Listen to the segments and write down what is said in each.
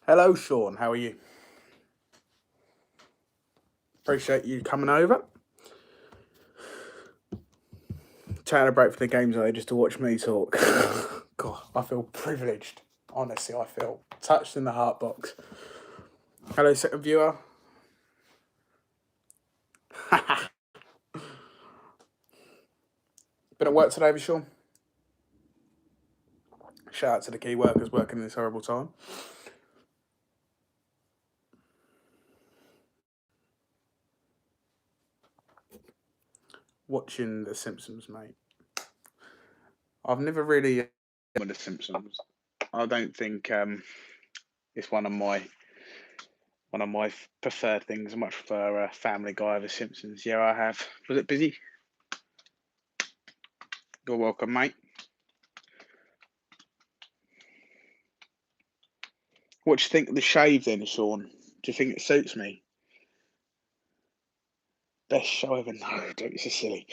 Hello, Sean. How are you? Appreciate you coming over. Taking a break from the games though, just to watch me talk. God, I feel privileged. Honestly, I feel touched in the heart box. Hello, second viewer. Been at work today, Sean. Shout out to the key workers working in this horrible time. Watching The Simpsons, mate. I've never really with The Simpsons. I don't think it's one of my preferred things. I much prefer Family Guy over Simpsons. Yeah, I have. Was it busy? You're welcome, mate. What do you think of the shave then, Sean? Do you think it suits me? Best show ever? No, don't be so silly.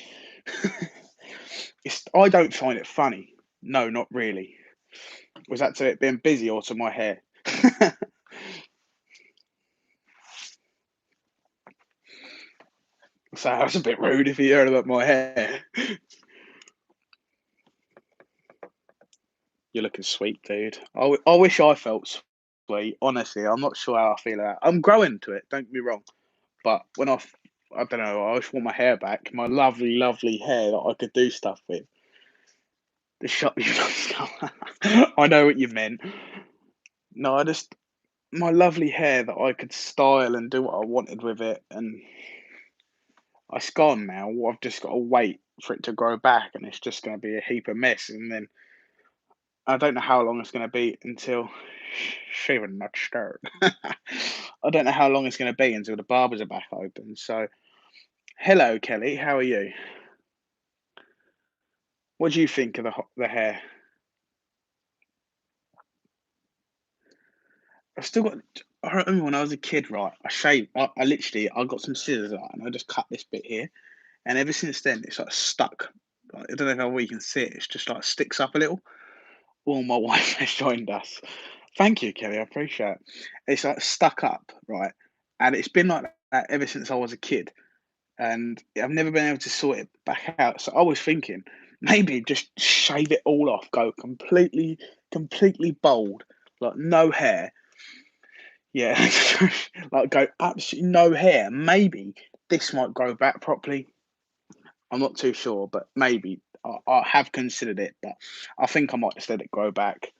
I don't find it funny. No, not really. Was that to it being busy or to my hair? So that was a bit rude if you heard about my hair. You're looking sweet, dude. I wish I felt sweet. Honestly, I'm not sure how I feel about it. I'm growing to it, don't get me wrong. But I don't know, I just want my hair back. My lovely, lovely hair that I could do stuff with. The shot you I know what you meant. No, my lovely hair that I could style and do what I wanted with it, and it's gone now. I've just got to wait for it to grow back, and it's just going to be a heap of mess. And then I don't know how long it's going to be until shaving not start. I don't know how long it's going to be until the barbers are back open. So, hello, Kelly. How are you? What do you think of the hair? I've still got. I remember when I was a kid, right? I shaved. I literally, I got some scissors out and I just cut this bit here, and ever since then, it's like stuck. Like, I don't know how we can see it. It's just like sticks up a little. Oh, my wife has joined us. Thank you, Kelly. I appreciate it. It's like stuck up, right? And it's been like that ever since I was a kid. And I've never been able to sort it back out. So I was thinking maybe just shave it all off, go completely bald, like no hair. Yeah, like go absolutely no hair. Maybe this might grow back properly. I'm not too sure, but maybe I have considered it. But I think I might just let it grow back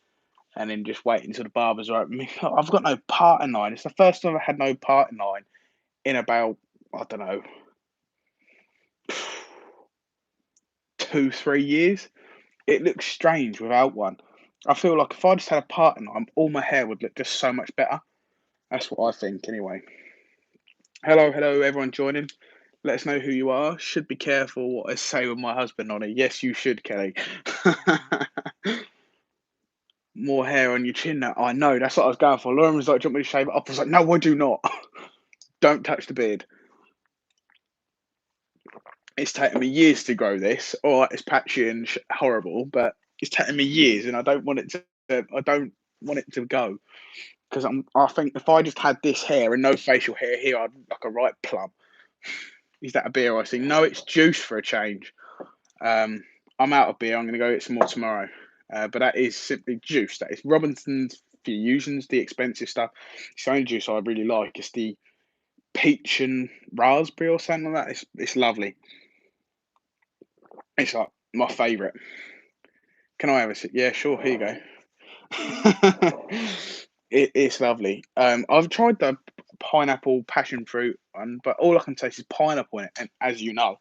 and then just wait until the barbers are open. I've got no parting line. It's the first time I had no parting line in about, I don't know, 2, 3 years. It looks strange without one. I feel like if I just had a parting line, all my hair would look just so much better. That's what I think, anyway. Hello, everyone joining. Let us know who you are. Should be careful what I say with my husband on it. Yes, you should, Kelly. More hair on your chin now. I know, that's what I was going for. Lauren was like, do you want me to shave it up? I was like, no, I do not. Don't touch the beard. It's taken me years to grow this. All right, it's patchy and horrible, but it's taken me years, and I don't want it to. I don't want it to go because I think if I just had this hair and no facial hair here, I'd look like a right plum. Is that a beer I see? No, it's juice for a change. I'm out of beer. I'm going to go get some more tomorrow. But that is simply juice. That is Robinson's Fusions, the expensive stuff. It's the only juice I really like. It's the peach and raspberry or something like that. It's lovely. It's like my favourite. Can I have a sip? Yeah, sure. Here you go. It's lovely. I've tried the pineapple passion fruit one, but all I can taste is pineapple in it. And as you know,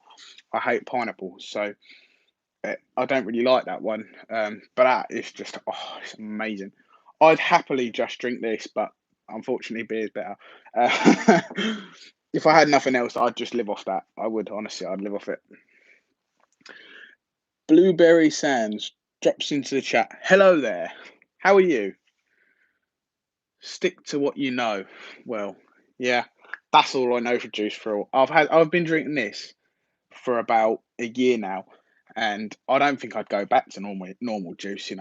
I hate pineapple, so I don't really like that one. But that is just it's amazing. I'd happily just drink this, but unfortunately, beer's better. Uh, if I had nothing else, I'd just live off that. I would honestly, I'd live off it. Blueberry Sands drops into the chat. Hello there. How are you? Stick to what you know. Well, yeah, that's all I know for juice for all. I've been drinking this for about a year now, and I don't think I'd go back to normal juice.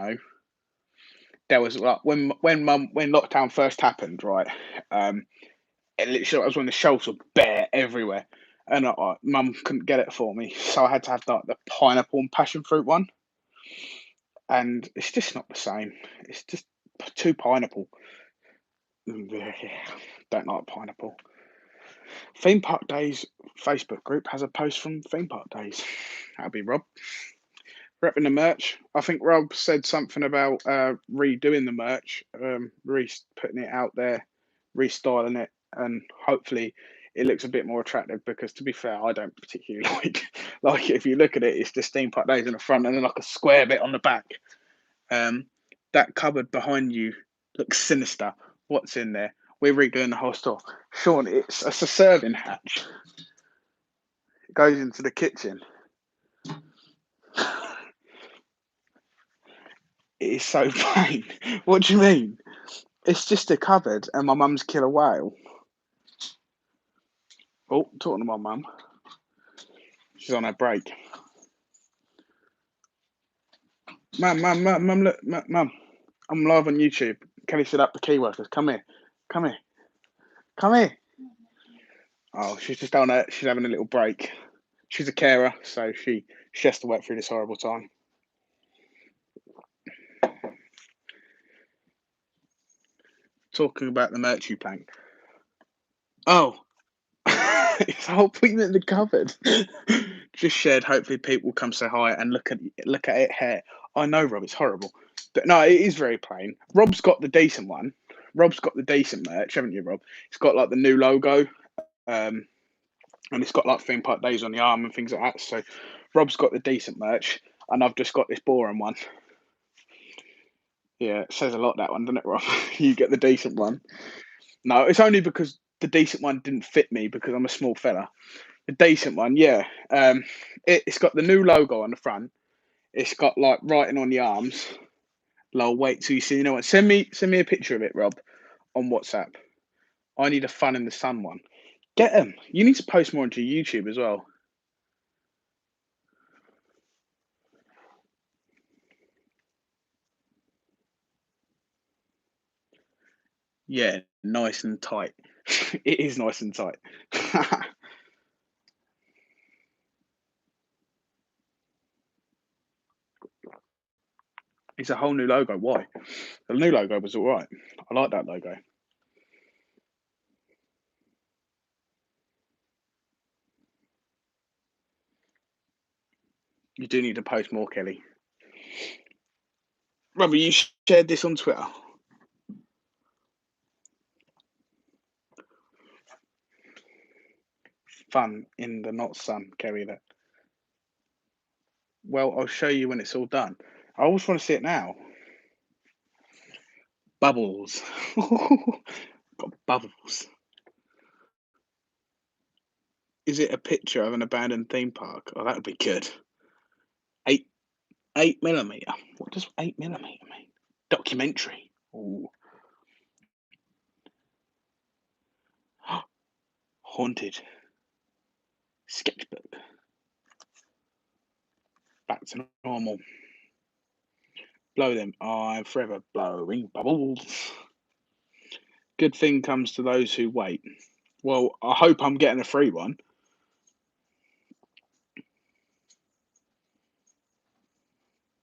there was like when lockdown first happened, right? It literally I was when the shelves were bare everywhere, and mum couldn't get it for me, so I had to have like the pineapple and passion fruit one, and it's just not the same. It's just too pineapple. Don't like pineapple. Theme Park Days Facebook group has a post from Theme Park Days. That'll be Rob. Repping the merch. I think Rob said something about redoing the merch, putting it out there, restyling it, and hopefully it looks a bit more attractive. Because to be fair, I don't particularly like it. If you look at it, it's just Theme Park Days in the front and then like a square bit on the back. That cupboard behind you looks sinister. What's in there? We're redoing the whole store. Sean, it's a serving hatch. It goes into the kitchen. It is so plain. What do you mean? It's just a cupboard and my mum's killer whale. Oh, talking to my mum. She's on her break. Mum, look, mum. I'm live on YouTube. Kelly set up the key workers. Come here. Come here. Come here. Oh, she's just on her. She's having a little break. She's a carer, so she has to work through this horrible time. Talking about the merch you plank. Oh, it's the whole point in the cupboard. Just shared. Hopefully, people will come say hi and look at it here. I know, Rob. It's horrible, but no, it is very plain. Rob's got the decent one. Rob's got the decent merch, haven't you, Rob? It's got like the new logo, and it's got like Theme Park Days on the arm and things like that. So, Rob's got the decent merch, and I've just got this boring one. Yeah, it says a lot, that one, doesn't it, Rob? You get the decent one. No, it's only because the decent one didn't fit me because I'm a small fella. The decent one, yeah. It's got the new logo on the front. It's got like writing on the arms. Lol, wait till you see the new one. Send me a picture of it, Rob, on WhatsApp. I need a fun in the sun one. Get them. You need to post more onto YouTube as well. Yeah, nice and tight. It is nice and tight. It's a whole new logo. Why? The new logo was all right. I like that logo. You do need to post more, Kelly. Robbie, you shared this on Twitter. Fun in the not sun, Kerry. That. Well, I'll show you when it's all done. I always want to see it now. Bubbles. Got bubbles. Is it a picture of an abandoned theme park? Oh, that would be good. 8mm. What does 8mm mean? Documentary. Ooh. Haunted. Sketchbook. Back to normal. Blow them. I'm forever blowing bubbles. Good thing comes to those who wait. Well, I hope I'm getting a free one.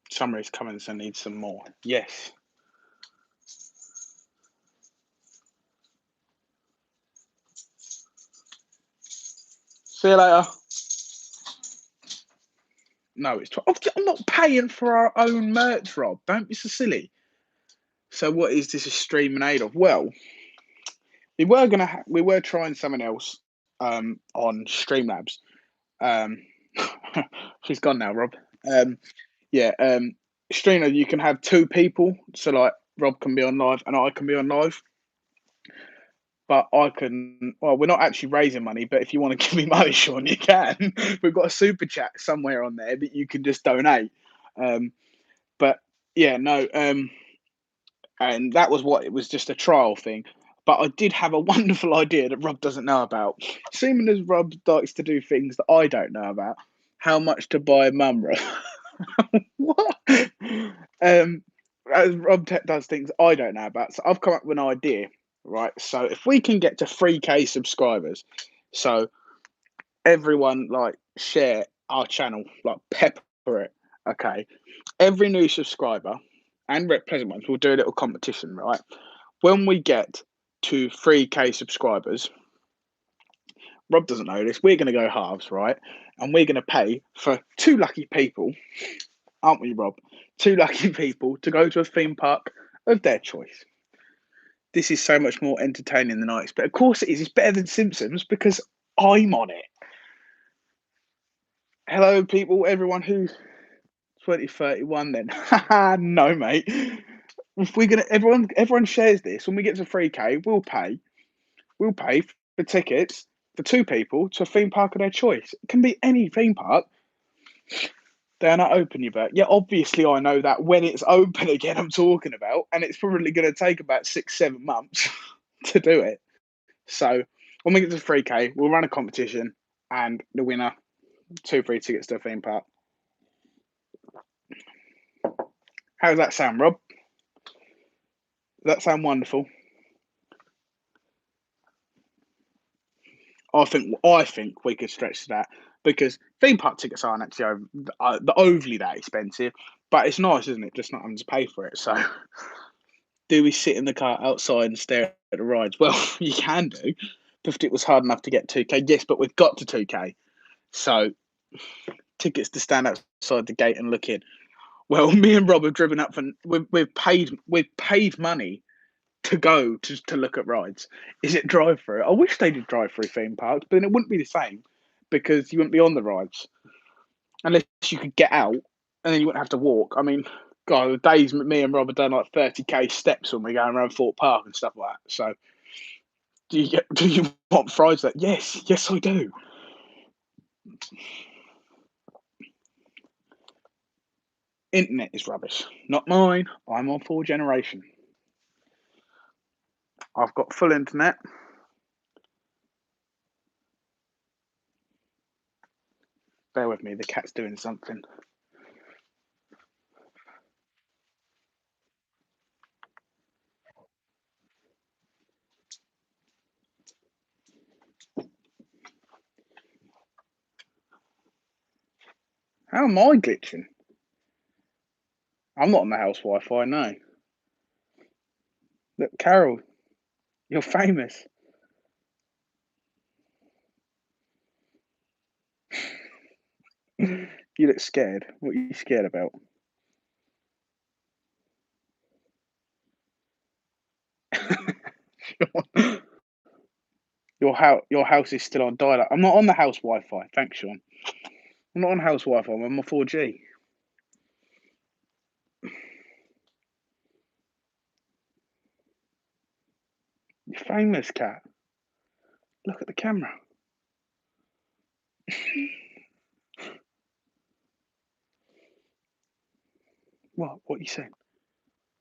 Summer is coming, so I need some more. Yes. See you later. No, it's I'm not paying for our own merch, Rob. Don't be so silly. So what is this a stream in aid of? Well, we were trying something else on Streamlabs. Um, she's gone now, Rob. Yeah, Streamer, you can have two people, so like Rob can be on live and I can be on live. But I can. Well, we're not actually raising money, but if you want to give me money, Sean, you can. We've got a super chat somewhere on there that you can just donate. But yeah, no. And that was what it was, just a trial thing. But I did have a wonderful idea that Rob doesn't know about. Seeming as Rob likes to do things that I don't know about, how much to buy a mum, Rob? What? as Rob Tech does things I don't know about. So I've come up with an idea, right? So if we can get to 3K subscribers, so everyone like share our channel, like pepper it, okay? Every new subscriber and Rep Pleasant ones will do a little competition, right? When we get to 3K subscribers, Rob doesn't know this, we're going to go halves, right? And we're going to pay for two lucky people, aren't we, Rob? Two lucky people to go to a theme park of their choice. This is so much more entertaining than I expect. Of course it is. It's better than Simpsons because I'm on it. Hello, people, everyone who's 2031 then. No, mate. If we're gonna everyone shares this, when we get to 3K, We'll pay for tickets for two people to a theme park of their choice. It can be any theme park. They are not open yet. Yeah, obviously I know that when it's open again I'm talking about, and it's probably gonna take about 6-7 months to do it. So when we get to 3K, we'll run a competition and the winner, two free tickets to a theme park. How does that sound, Rob? Does that sound wonderful? I think we could stretch to that because theme park tickets aren't actually overly that expensive, but it's nice, isn't it? Just not having to pay for it. So, do we sit in the car outside and stare at the rides? Well, you can do, if it was hard enough to get 2K. Yes, but we've got to 2K, so tickets to stand outside the gate and look in. Well, me and Rob have driven up and we've paid money to go to look at rides. Is it drive through? I wish they did drive through theme parks, but then it wouldn't be the same because you wouldn't be on the rides unless you could get out and then you wouldn't have to walk. I mean, God, the days me and Rob have done like 30K steps when we're going around Fort Park and stuff like that. So, do you want fries? That yes, I do. Internet is rubbish. Not mine. I'm on 4th generation. I've got full internet. Bear with me. The cat's doing something. How am I glitching? I'm not on the house Wi-Fi. No. Look, Carol, you're famous. You look scared. What are you scared about? Your house is still on dial-up. I'm not on the house Wi-Fi. Thanks, Sean. I'm not on house Wi-Fi. I'm on my 4G. You're famous, cat. Look at the camera. What? What are you saying?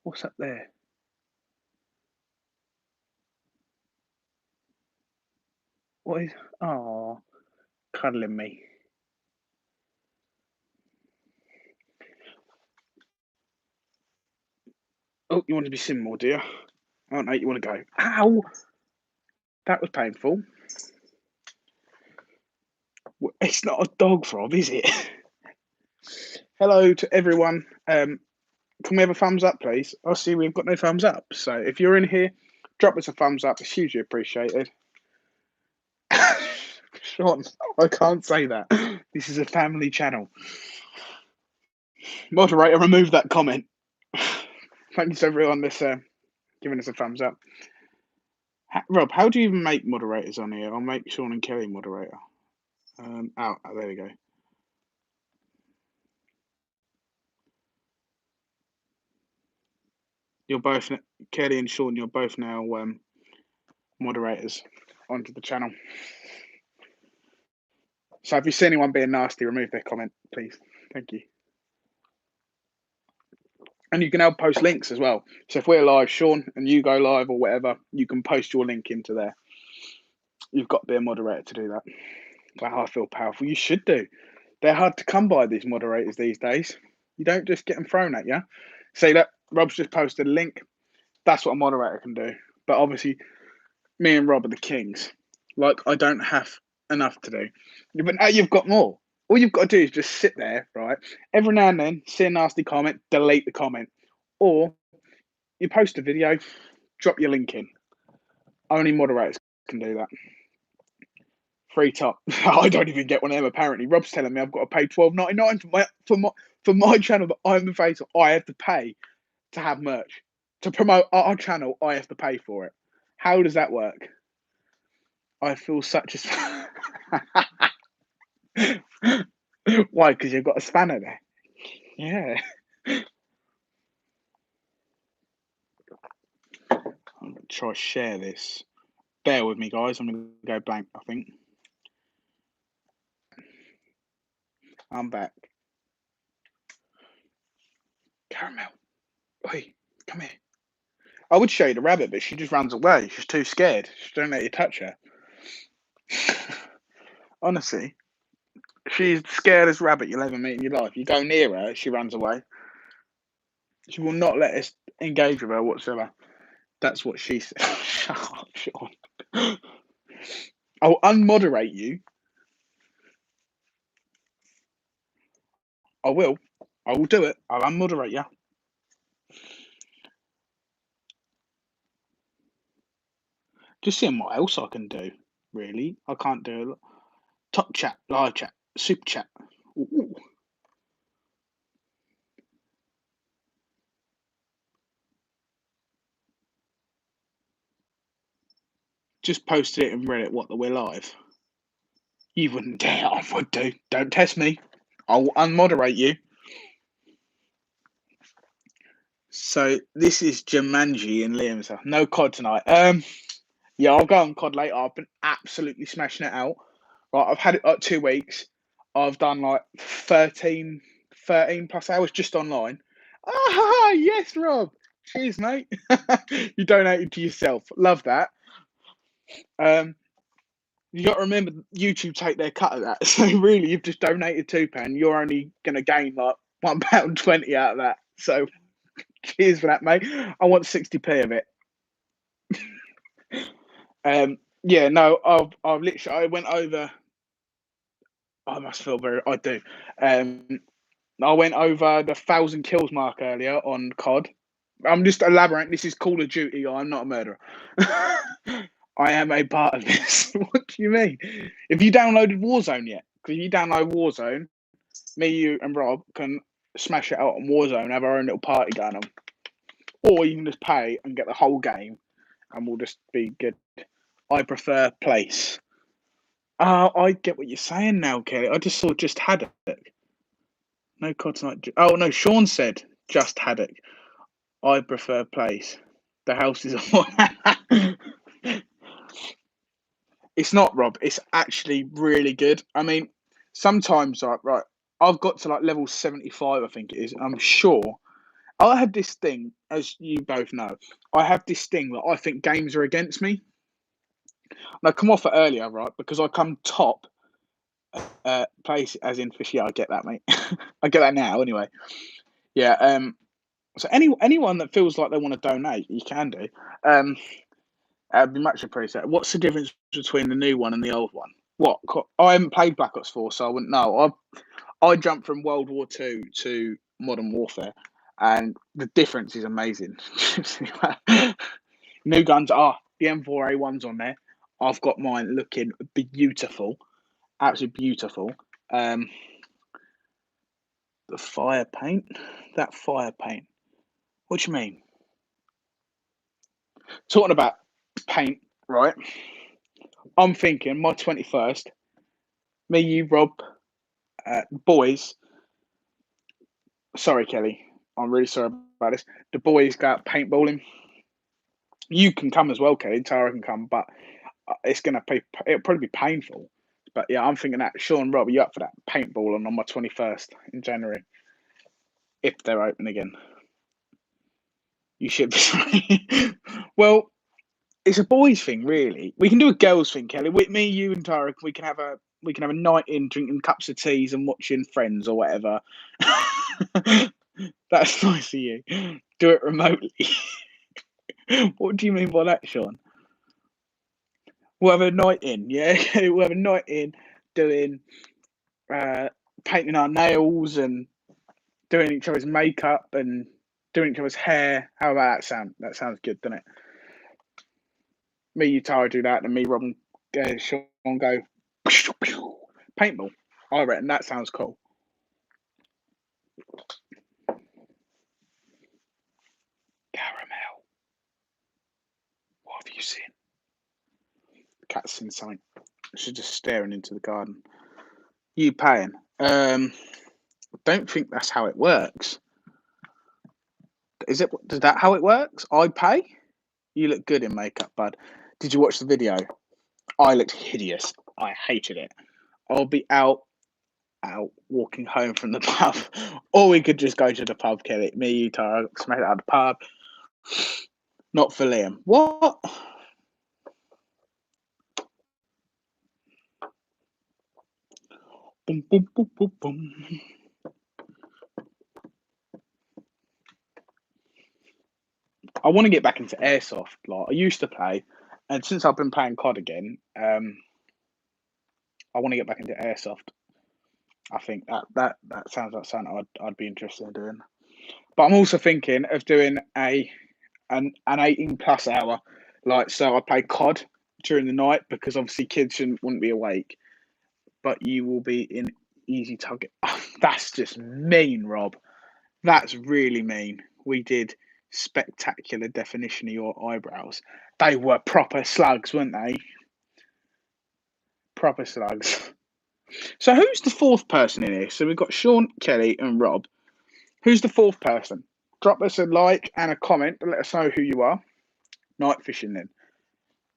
What's up there? What is? Oh, cuddling me. Oh, you want to be seen more, do you? Oh no, you want to go? Ow! That was painful. It's not a dog fob, is it? Hello to everyone. Can we have a thumbs up, please? I see we've got no thumbs up. So if you're in here, drop us a thumbs up. It's hugely appreciated. Sean, I can't say that. This is a family channel. Moderator, remove that comment. Thank you to everyone that's giving us a thumbs up. Rob, how do you even make moderators on here? I'll make Sean and Kelly moderator. There we go. You're both Kelly and Sean. You're both now moderators onto the channel. So if you see anyone being nasty, remove their comment, please. Thank you. And you can help post links as well. So if we're live, Sean, and you go live or whatever, you can post your link into there. You've got to be a moderator to do that. Wow, I feel powerful. You should do. They're hard to come by, these moderators these days. You don't just get them thrown at you. See that? Rob's just posted a link. That's what a moderator can do. But obviously, me and Rob are the kings. Like, I don't have enough to do. But now you've got more. All you've got to do is just sit there, right? Every now and then, see a nasty comment, delete the comment. Or you post a video, drop your link in. Only moderators can do that. Free top. I don't even get one of them. Apparently, Rob's telling me I've got to pay $12.99 for my channel that I'm the face of. I have to pay to have merch to promote our channel. I have to pay for it. How does that work? I feel such a. Why? Because you've got a spanner there. Yeah. I'm gonna try share this. Bear with me, guys. I'm gonna go blank. I think I'm back. Caramel, oi, come here. I would show you the rabbit, but she just runs away. She's too scared. She don't let you touch her. Honestly, she's the scaredest rabbit you'll ever meet in your life. You go near her, she runs away. She will not let us engage with her whatsoever. That's what she said. Shut up, Sean. I'll unmoderate you. I will. I will do it. I'll unmoderate you. Just seeing what else I can do. Really, I can't do top chat, live chat, super chat. Ooh. Just posted it in Reddit. What, that we're live? You wouldn't dare. I would do. Don't test me. I'll unmoderate you. So this is Jumanji in Liam's house. No COD tonight. Yeah, I'll go on COD later. I've been absolutely smashing it out. Right, I've had it like 2 weeks. I've done like 13 plus hours just online. Ah, yes, Rob. Cheers, mate. You donated to yourself. Love that. You got to remember, YouTube take their cut of that. So really, you've just donated £2. You're only going to gain like £1.20 out of that. So cheers for that, mate. I want 60p of it. Yeah, no, I've literally, I went over. I must feel very. I do. I went over the 1,000 kills mark earlier on COD. I'm just elaborating. This is Call of Duty. I'm not a murderer. I am a part of this. What do you mean? If you downloaded Warzone yet? Because if you download Warzone, me, you, and Rob can smash it out on Warzone, have our own little party going on. Or you can just pay and get the whole game, and we'll just be good. I prefer place. I get what you're saying now, Kelly. I just saw just Haddock. No COD tonight. Oh no, Sean said just Haddock. I prefer place. The house is on. It's not, Rob. It's actually really good. I mean, sometimes, right, I've got to like level 75, I think it is. I'm sure. I have this thing, as you both know, I have this thing that I think games are against me. And I come off it earlier, right, because I come top place, as in fish. Yeah, I get that, mate. I get that now, anyway. Yeah. So anyone that feels like they want to donate, you can do. I'd be much appreciated. What's the difference between the new one and the old one? What? I haven't played Black Ops 4, so I wouldn't know. I jumped from World War II to Modern Warfare, and the difference is amazing. New guns are the M4A1's on there. I've got mine looking beautiful, absolutely beautiful. The fire paint, that fire paint. What do you mean? Talking about paint, right? I'm thinking my 21st, me, you, Rob, boys. Sorry, Kelly. I'm really sorry about this. The boys go out paintballing. You can come as well, Kelly. Tara can come, but it's gonna be. It'll probably be painful. But yeah, I'm thinking that Sean, Rob, are you up for that paintballing on my 21st in January, if they're open again? You should be. Well, it's a boys thing, really. We can do a girls thing, Kelly. With me, you, and Tara, we can have a night in drinking cups of teas and watching Friends or whatever. That's nice of you. Do it remotely. What do you mean by that, Sean? We'll have a night in, yeah? We'll have a night in doing uh, painting our nails and doing each other's makeup and doing each other's hair. How about that sound? That sounds good, doesn't it? Me, you, Tara do that, and me, Rob, and Sean go paintball. I reckon that sounds cool. Caramel. What have you seen? The cat's seen something. She's just staring into the garden. You paying? I don't think that's how it works. Is it? Is that how it works? I pay. You look good in makeup, bud. Did you watch the video? I looked hideous. I hated it. I'll be out walking home from the pub, or we could just go to the pub, Kelly. Me, you, Tara, smash it out of the pub. Not for Liam. What? Boom, boom, boom, boom, boom. I want to get back into airsoft. Like I used to play, and since I've been playing COD again, I want to get back into airsoft. I think that sounds like something I'd be interested in doing. But I'm also thinking of doing an 18+ hour. Like so, I play COD during the night because obviously kids wouldn't be awake, but you will be in easy target. Oh, that's just mean, Rob. That's really mean. We did spectacular definition of your eyebrows. They were proper slugs, weren't they? Proper slugs. So who's the fourth person in here? So we've got Sean, Kelly, and Rob. Who's the fourth person? Drop us a like and a comment to let us know who you are. Night fishing then.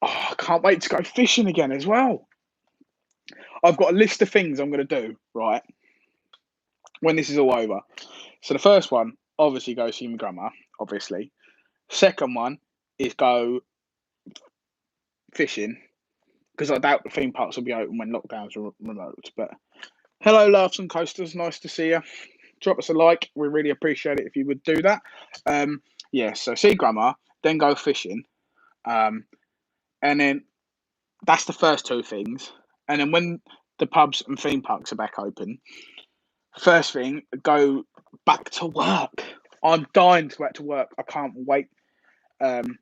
Oh, I can't wait to go fishing again as well. I've got a list of things I'm going to do, right, when this is all over. So the first one, obviously, go see my grandma, obviously. Second one is go fishing, because I doubt the theme parks will be open when lockdowns are remote. But hello, Laughs and Coasters. Nice to see you. Drop us a like. We really appreciate it if you would do that. Yeah, so see grandma, then go fishing. And then that's the first two things. And then when the pubs and theme parks are back open, first thing, go back to work. I'm dying to go back to work. I can't wait. Go to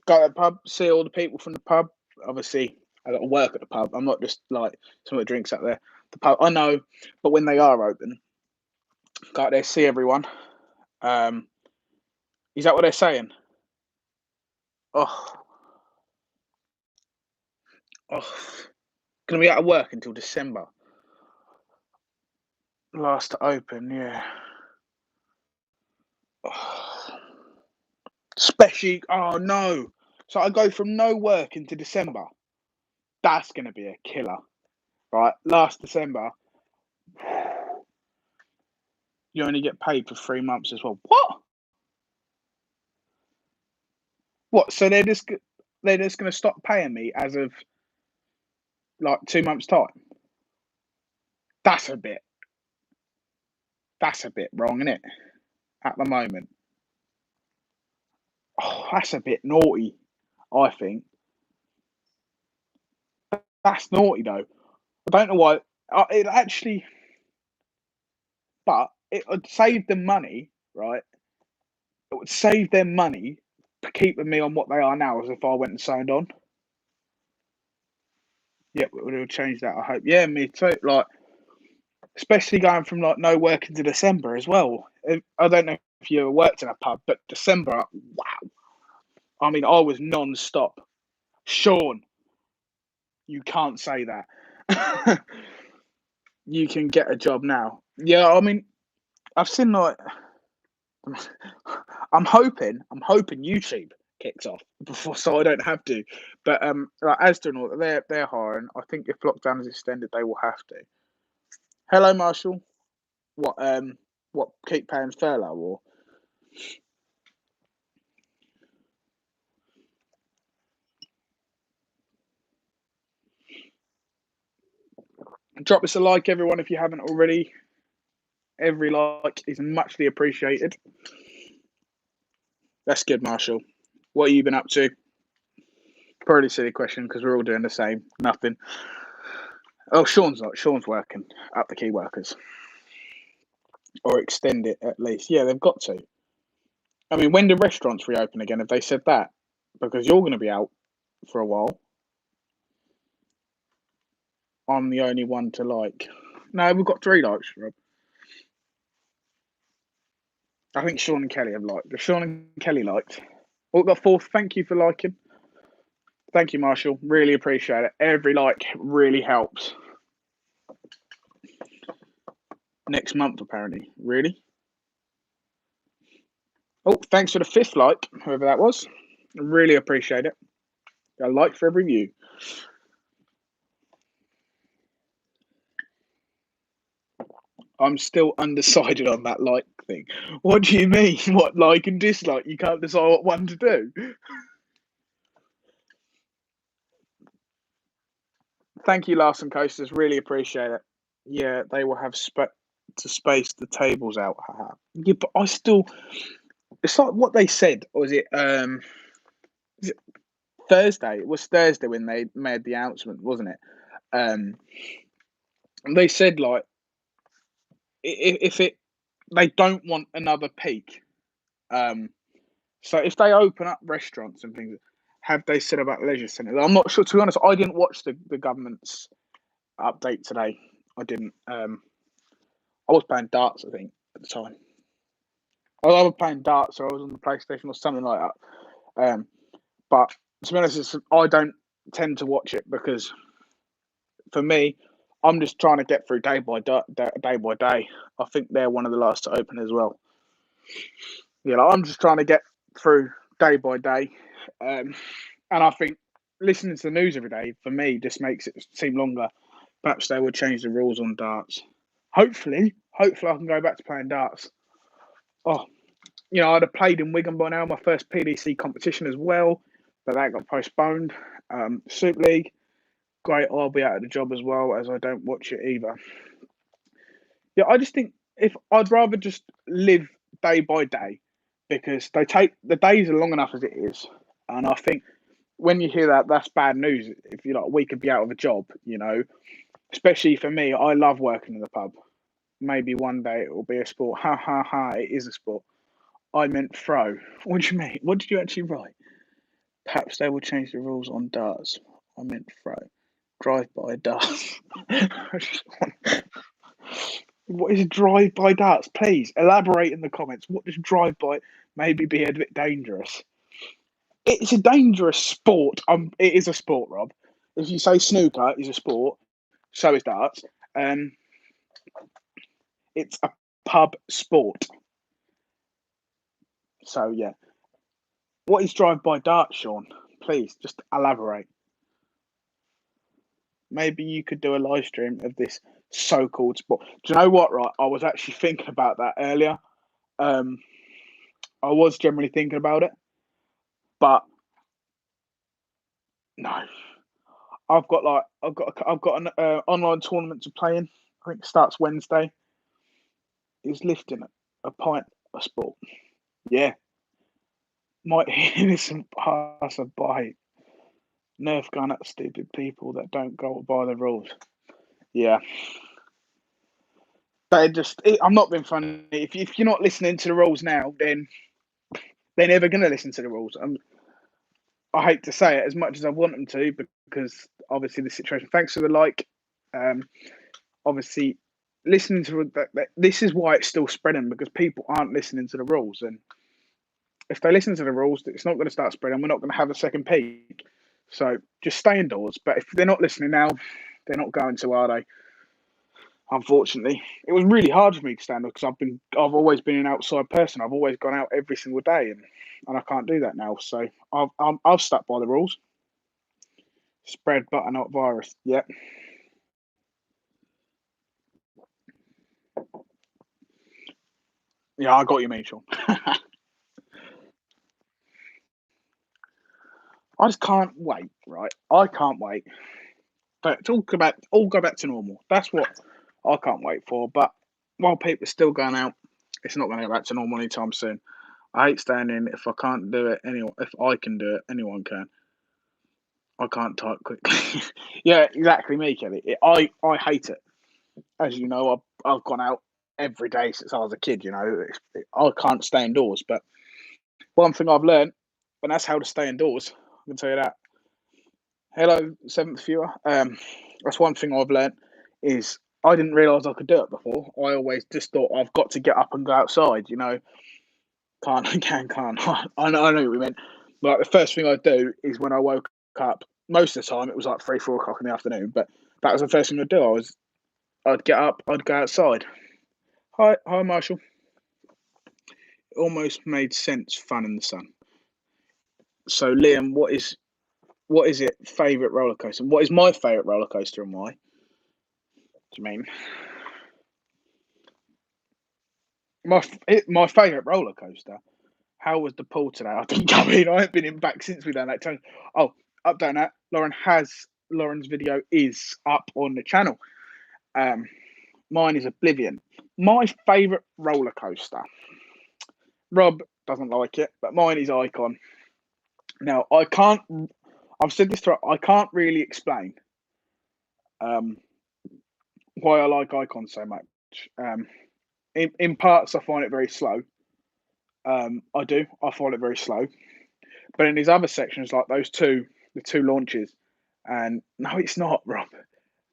the pub, see all the people from the pub. Obviously, I got to work at the pub. I'm not just like some of the drinks out there. The pub, I know, but when they are open, go out there, see everyone. Is that what they're saying? Oh, oh, gonna be out of work until December. Last to open, yeah. Oh, especially, oh no. So I go from no work into December. That's gonna be a killer, right? Last December, you only get paid for 3 months as well. What? What? So they're just gonna stop paying me as of like 2 months time. That's a bit. That's a bit wrong, isn't it? At the moment. Oh, that's a bit naughty. I think that's naughty though. I don't know why. It actually, but it would save them money, right? It would save them money for keeping me on what they are now, as if I went and signed on. Yeah, it would change that. I hope. Yeah, me too. Like, especially going from like no work into December as well. I don't know if you ever worked in a pub, but December, wow. I mean, I was non-stop. Sean, you can't say that. You can get a job now. Yeah, I mean, I've seen like I'm hoping YouTube kicks off before, so I don't have to. But like Asda and all they're hiring. I think if lockdown is extended, they will have to. Hello, Marshall. What keep paying furlough or drop us a like, everyone, if you haven't already. Every like is muchly appreciated. That's good, Marshall. What have you been up to? Probably a silly question because we're all doing the same. Nothing. Oh, Sean's not. Sean's working up the key workers or extend it at least. Yeah, they've got to. I mean, when do restaurants reopen again? Have they said that? Because you're going to be out for a while. I'm the only one to like. No, we've got 3 likes, Rob. I think Sean and Kelly have liked. Sean and Kelly liked. Oh, got 4. Thank you for liking. Thank you, Marshall. Really appreciate it. Every like really helps. Next month, apparently. Really? Oh, thanks for the 5th like, whoever that was. Really appreciate it. A like for every view. I'm still undecided on that like thing. What do you mean? What like and dislike? You can't decide what one to do. Thank you, Larson Coasters. Really appreciate it. Yeah, they will have to space the tables out. Yeah, but I still. It's like what they said. Or was it? Was it Thursday? It was Thursday when they made the announcement, wasn't it? And they said like, if it, they don't want another peak. So if they open up restaurants and things, have they said about leisure centres? I'm not sure. To be honest, I didn't watch the government's update today. I didn't. I was playing darts, I think, at the time. I was playing darts, or I was on the PlayStation or something like that. But to be honest, I don't tend to watch it because for me, I'm just trying to get through day by day. I think they're one of the last to open as well. Yeah, like I'm just trying to get through day by day, and I think listening to the news every day for me just makes it seem longer. Perhaps they would change the rules on darts. Hopefully, I can go back to playing darts. Oh, I'd have played in Wigan by now, my first PDC competition as well, but that got postponed. Super League, great. I'll be out of the job as well as I don't watch it either. Yeah, I just think if I'd rather just live day by day because the days are long enough as it is, and I think when you hear that, that's bad news. If you're like, we could be out of a job, especially for me. I love working in the pub. Maybe one day it will be a sport. Ha ha ha! It is a sport. I meant throw. What do you mean? What did you actually write? Perhaps they will change the rules on darts. I meant throw. Drive-by darts. What is drive-by darts? Please elaborate in the comments. What does drive-by maybe be a bit dangerous? It's a dangerous sport. It is a sport, Rob. If you say snooker is a sport, so is darts. It's a pub sport. So yeah. What is drive-by darts, Sean? Please just elaborate. Maybe you could do a live stream of this so-called sport. Do you know what? Right, I was actually thinking about that earlier. I was generally thinking about it, but no. I've got an online tournament to play in. I think it starts Wednesday. Is lifting a pint a sport? Yeah. Might innocent pass a bite. Nerf gun at stupid people that don't go by the rules. Yeah. I'm not being funny. If you're not listening to the rules now, then they're never going to listen to the rules. I hate to say it as much as I want them to because obviously the situation. Thanks for the like. Obviously, listening to this is why it's still spreading because people aren't listening to the rules. And if they listen to the rules, it's not going to start spreading. We're not going to have a second peak. So just stay indoors. But if they're not listening now, they're not going to, are they? Unfortunately, it was really hard for me to stand up because I've always been an outside person. I've always gone out every single day, and I can't do that now. So I've stuck by the rules. Spread butter, not virus. Yep. Yeah, I got you, Mitchell. I just can't wait. Right, I can't wait. But it's all go back to normal. That's what I can't wait for. But while people are still going out, it's not going to go back to normal anytime soon. I hate standing. If I can't do it, anyone. If I can do it, anyone can. I can't type quickly. Yeah, exactly me, Kelly. I hate it. As you know, I've gone out every day since I was a kid. I can't stay indoors. But one thing I've learned, and that's how to stay indoors. I can tell you that. Hello, seventh viewer. That's one thing I've learned is I didn't realise I could do it before. I always just thought I've got to get up and go outside. Can't, can't. I know what we meant. Like the first thing I'd do is when I woke up. Most of the time, it was like 3, 4 o'clock in the afternoon. But that was the first thing I'd do. I'd get up, I'd go outside. Hi, Marshall. It almost made sense. Fun in the sun. So, Liam, what is it? Favorite roller coaster? What is my favorite roller coaster and why? Do you mean my favorite roller coaster? How was the pool today? I didn't come in. I haven't been in back since we done that challenge. Oh, update that. Lauren's video is up on the channel. Mine is Oblivion. My favourite roller coaster. Rob doesn't like it, but mine is Icon. Now I can't. I've said this throughout. I can't really explain um, why I like Icon so much. In parts, I find it very slow. I do. I find it very slow. But in these other sections, like the two launches, and no, it's not, Rob.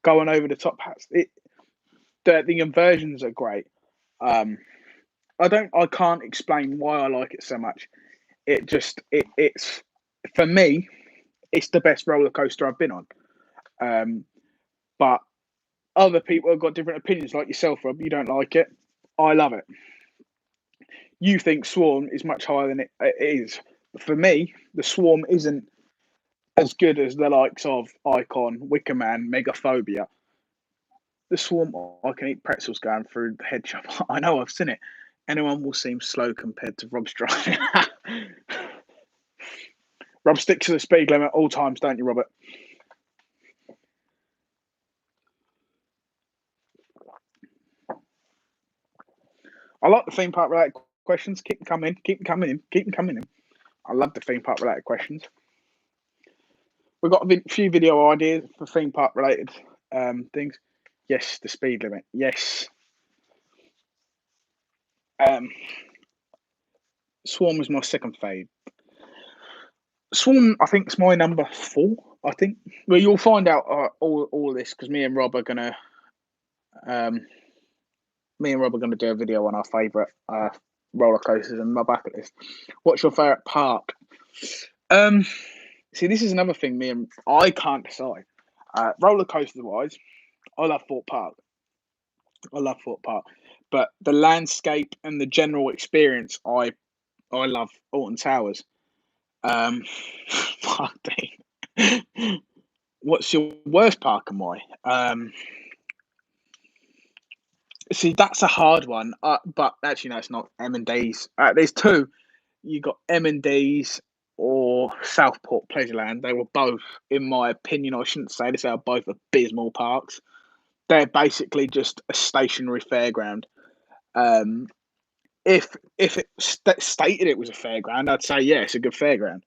Going over the top hats. The inversions are great. Um, I can't explain why I like it so much. It's for me, it's the best roller coaster I've been on. Um, but other people have got different opinions, like yourself, Rob. You don't like it. I love it. You think Swarm is much higher than it is. For me, the Swarm isn't as good as the likes of Icon, Wicker Man, Megaphobia. The Swarm, I can eat pretzels going through the head shop. I know, I've seen it. Anyone will seem slow compared to Rob's driving. Rob sticks to the speed limit all times, don't you, Robert? I like the theme park related questions. Keep them coming. Keep them coming in. Keep them coming in. I love the theme park related questions. We've got a few video ideas for theme park related things. Yes, the speed limit. Yes. Swarm was my second fave. Swarm, I think, is my number 4. I think. Well, you'll find out all of this because um, me and Rob are gonna do a video on our favourite roller coasters and my bucket list. What's your favourite park? See, this is another thing. I can't decide. Roller coasters wise, I love Fort Park. I love Fort Park, but the landscape and the general experience, I love Alton Towers. Um, what's your worst park and why? See, that's a hard one. But actually, no, it's not. M&D's. There's two. You got M&D's or Southport Pleasureland. They were both, in my opinion, I shouldn't say this, they are both abysmal parks. They're basically just a stationary fairground. Um, if it stated it was a fairground, I'd say yeah, it's a good fairground.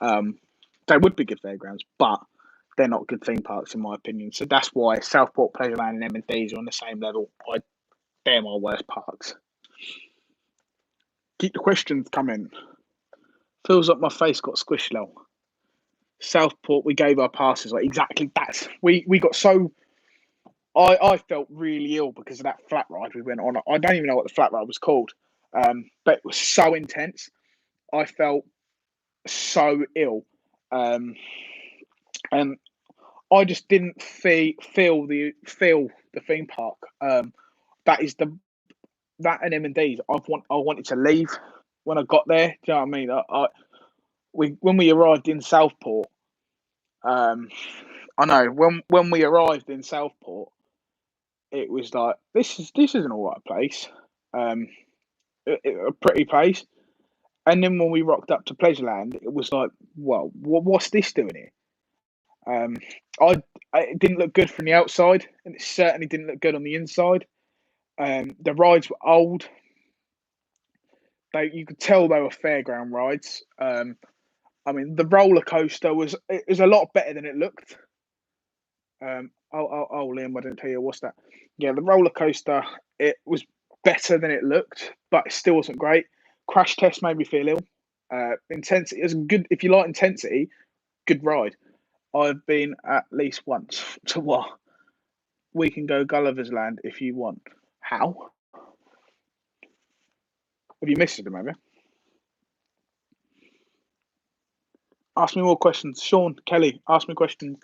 Um, they would be good fairgrounds, but they're not good theme parks in my opinion. So that's why Southport Pleasureland and M&D's are on the same level. They're my worst parks. Keep the questions coming. Feels like my face got squished low. Southport, we gave our passes. Like exactly that's we got so. I felt really ill because of that flat ride we went on. I don't even know what the flat ride was called, but it was so intense. I felt so ill, um, and I just didn't feel the theme park. That is the that and M&D's. I wanted to leave when I got there. Do you know what I mean? When we arrived in Southport, um, I know when we arrived in Southport, it was like this is an alright place, um, a pretty place. And then when we rocked up to Pleasureland, it was like, well, what's this doing here? Um, I it didn't look good from the outside, and it certainly didn't look good on the inside. The rides were old. you could tell they were fairground rides. I mean, the roller coaster was a lot better than it looked. Liam, I didn't tell you what's that. Yeah, the roller coaster, it was better than it looked, but it still wasn't great. Crash test made me feel ill. Intensity is good if you like intensity. Good ride. I've been at least once to what we can go Gulliver's Land if you want. How? Have you missed it, maybe? Ask me more questions. Sean, Kelly, ask me questions.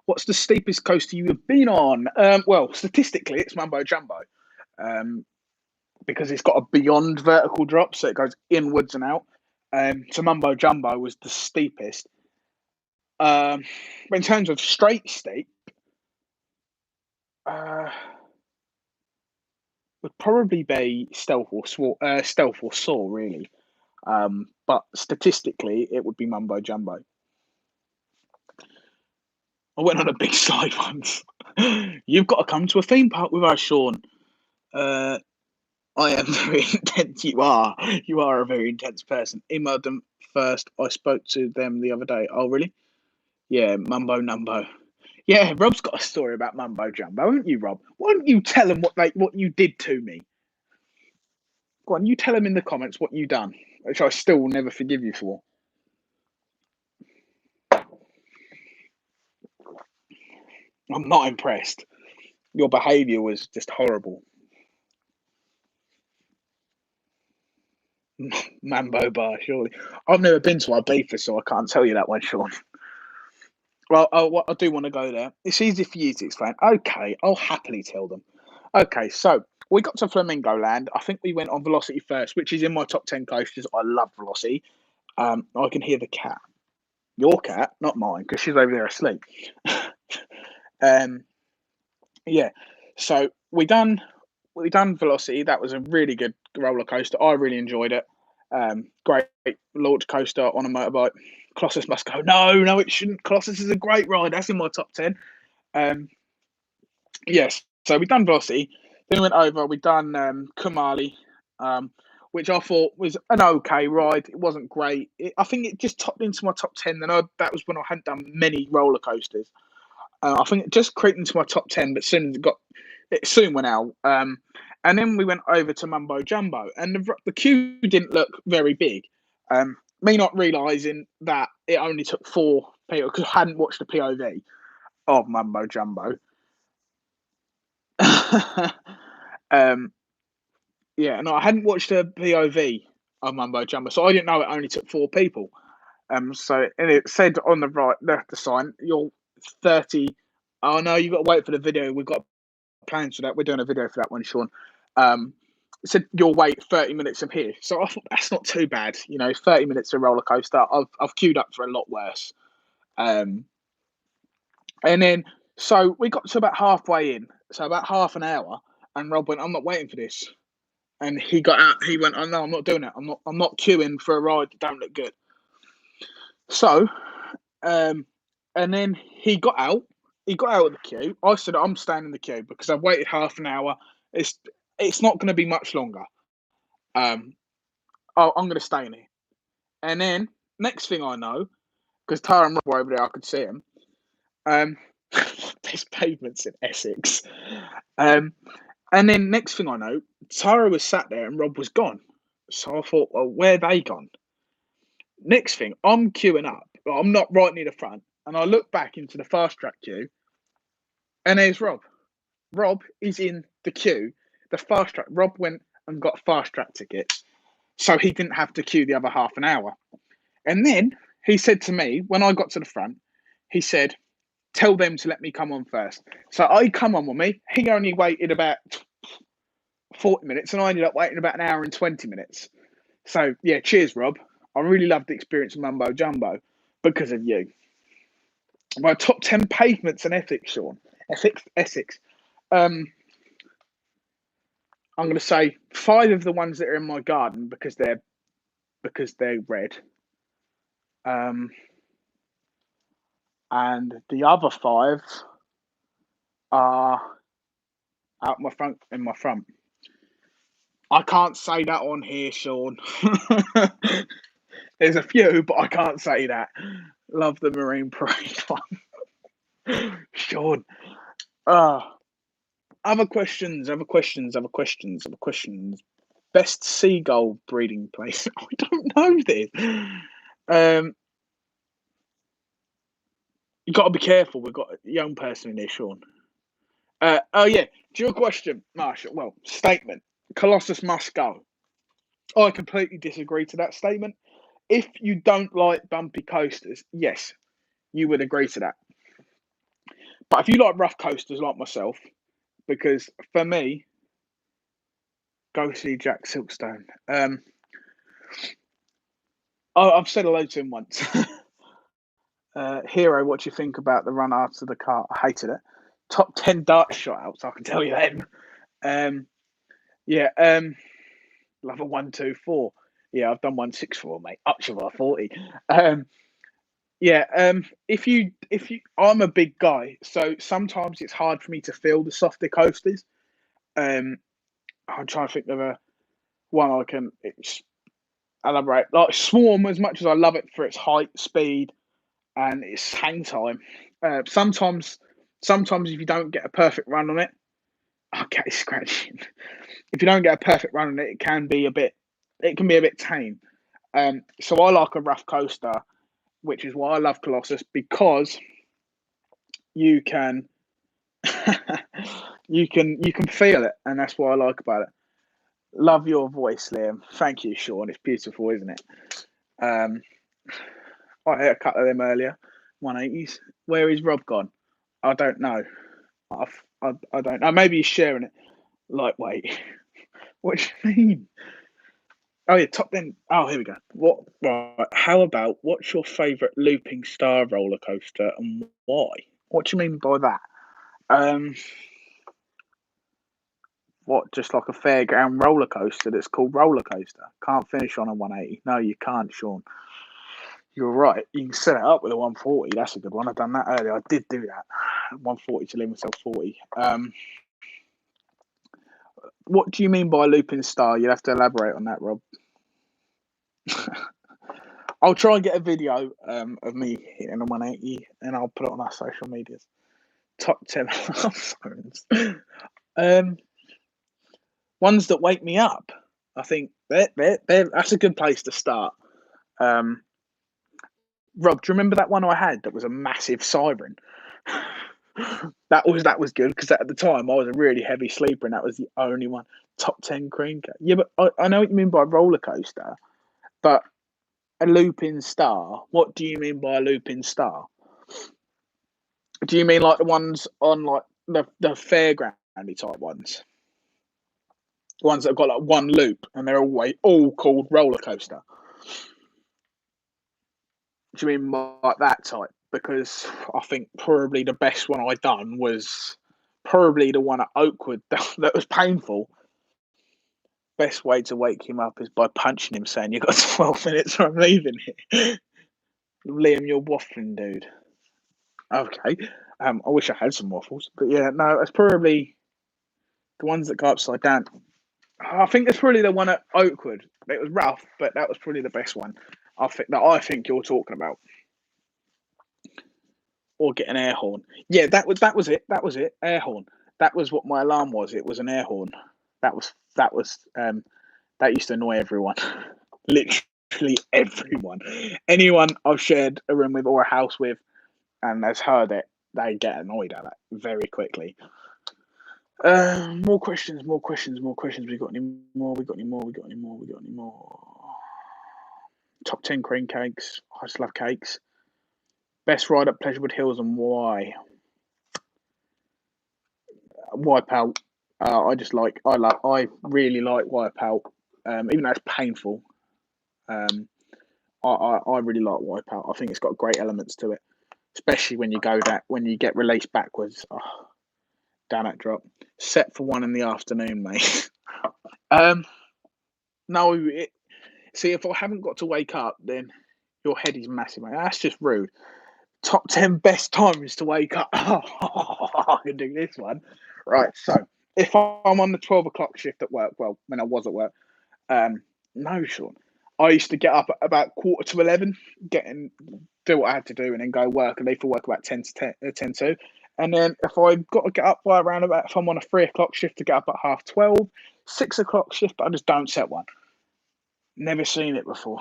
What's the steepest coaster you have been on? Well, statistically, it's Mumbo Jumbo, because it's got a beyond vertical drop, so it goes inwards and out. So Mumbo Jumbo was the steepest. But in terms of straight steep, uh, would probably be Stealth or Saw, really. But statistically, it would be Mumbo Jumbo. I went on a big slide once. You've got to come to a theme park with us, Sean. I am very intense. You are. You are a very intense person. Emailed them first. I spoke to them the other day. Oh, really? Yeah, Mumbo Numbo. Yeah, Rob's got a story about Mumbo Jumbo, haven't you, Rob? Why don't you tell him what you did to me? Go on, you tell him in the comments what you done, which I still will never forgive you for. I'm not impressed. Your behaviour was just horrible. Mambo Bar, surely. I've never been to Ibiza, so I can't tell you that one, Sean. Well, I do want to go there. It's easy for you to explain. Okay, I'll happily tell them. Okay, so we got to Flamingo Land. I think we went on Velocity first, which is in my top 10 coasters. I love Velocity. I can hear the cat. Your cat, not mine, because she's over there asleep. um, yeah. So we done Velocity. That was a really good roller coaster. I really enjoyed it. Great launch coaster on a motorbike. Colossus must go. No, it shouldn't. Colossus is a great ride. That's in my top 10. Yes. So we done Velocity. Then we went over. We done Kumali, which I thought was an okay ride. It wasn't great. I think it just topped into my top 10. That was when I hadn't done many roller coasters. I think it just creeped into my top 10, but it soon went out. And then we went over to Mumbo Jumbo, and the queue didn't look very big. Me not realising that it only took 4 people because I hadn't watched the POV of Mumbo Jumbo. Yeah, no, I hadn't watched a POV of Mumbo Jumbo, so I didn't know it only took 4 people. And it said on the right left the sign, you're 30. Oh no, you got to wait for the video. We've got plans for that. We're doing a video for that one, Sean. It said you'll wait 30 minutes from here. So I thought that's not too bad. 30 minutes of roller coaster. I've queued up for a lot worse. And then so we got to about halfway in, so about half an hour, and Rob went, "I'm not waiting for this." And he got out. He went, "Oh no, I'm not doing it. I'm not queuing for a ride that don't look good." So, and then he got out. He got out of the queue. I said, "I'm staying in the queue because I've waited half an hour. It's not going to be much longer. I'm going to stay in here." And then next thing I know, because Tara and Rob were over there, I could see him. There's pavements in Essex. And then next thing I know, Tara was sat there and Rob was gone. So I thought, well, where are they gone? Next thing, I'm queuing up. I'm not right near the front. And I look back into the fast track queue, and there's Rob. Rob is in the queue, the fast track. Rob went and got a fast track ticket, so he didn't have to queue the other half an hour. And then he said to me, when I got to the front, he said, "Tell them to let me come on first." So I come on with me. He only waited about 40 minutes, and I ended up waiting about an hour and 20 minutes. So yeah, cheers, Rob. I really loved the experience of Mumbo Jumbo because of you. My top 10 pavements in Essex, Sean. Essex. I'm going to say 5 of the ones that are in my garden because they're red. And the other 5 are out in my front. I can't say that on here, Sean. There's a few, but I can't say that. Love the Marine Parade one. Sean. Ah, other questions. Best seagull breeding place. I don't know this. Um, you got to be careful. We've got a young person in here, Sean. Oh yeah, to your question, Marshall. Well, statement. Colossus must go. I completely disagree to that statement. If you don't like bumpy coasters, yes, you would agree to that. But if you like rough coasters like myself, because for me, go see Jack Silkstone. I've said hello to him once. Hero, what do you think about the run after the car? I hated it. Top 10 dart shot outs, I can tell you them. Yeah, level 1, 2, 4. Yeah, I've done 1, 6, 4, mate, up to 40. Yeah, if you, I'm a big guy, so sometimes it's hard for me to feel the softer coasters. Um, I'm trying to think of a one I can elaborate. Like Swarm, as much as I love it for its height, speed, and its hang time. Sometimes if you don't get a perfect run on it, okay, scratching. If you don't get a perfect run on it, it can be a bit tame. So I like a rough coaster, which is why I love Colossus because you can, you can feel it, and that's what I like about it. Love your voice, Liam. Thank you, Sean. It's beautiful, isn't it? Um, I hit a couple of them earlier, 180s. Where is Rob gone? I don't know. I don't know. Maybe he's sharing it. Lightweight. What do you mean? Oh yeah, top then. Oh, here we go. What? Right. How about what's your favourite looping star roller coaster and why? What do you mean by that? Um, what? Just like a fairground roller coaster that's called roller coaster. Can't finish on a 180. No, you can't, Sean. You're right. You can set it up with a 140. That's a good one. I've done that earlier. I did do that. 140 to limit myself 40. What do you mean by looping star? You'll have to elaborate on that, Rob. I'll try and get a video of me hitting a 180 and I'll put it on our social medias. Top 10 phones. Um, Ones that wake me up. I think that's a good place to start. Um, Rob, do you remember that one I had that was a massive siren? that was good because at the time I was a really heavy sleeper and that was the only one. Top 10 cream cake. Yeah, but I know what you mean by roller coaster, but a looping star. What do you mean by a looping star? Do you mean like the ones on like the fairgroundy type ones? The ones that have got like one loop and they're all called roller coaster. Do you mean like that type? Because I think probably the best one I done was probably the one at Oakwood that was painful. Best way to wake him up is by punching him, saying you got 12 minutes or I'm leaving here. Liam, you're waffling, dude. Okay. I wish I had some waffles, but yeah, no, it's probably the ones that go upside down. I think it's probably the one at Oakwood. It was rough, but that was probably the best one. I think you're talking about. Or get an air horn. Yeah, that was it. That was it. Air horn. That was what my alarm was. It was an air horn. That used to annoy everyone. Literally everyone. Anyone I've shared a room with or a house with and has heard it, they get annoyed at it very quickly. More questions, more questions, more questions. We got any more? We got any more? We got any more? We got any more? Top 10 cream cakes. I just love cakes. Best ride at Pleasurewood Hills and why? Wipeout. I really like Wipeout. Even though it's painful, I really like Wipeout. I think it's got great elements to it, especially when you get released backwards. Oh, down that drop. Set for 1 in the afternoon, mate. No, see, if I haven't got to wake up, then your head is massive, mate. That's just rude. Top 10 best times to wake up. Oh, I can do this one. Right, so if I'm on the 12 o'clock shift at work, well, when I was at work, no, Sean. I used to get up at about 11:15, do what I had to do, and then go work and leave for work about 10 to. And then if I got to get up by around about, if I'm on a 3 o'clock shift, to get up at 12:30, 6 o'clock shift, but I just don't set one. Never seen it before.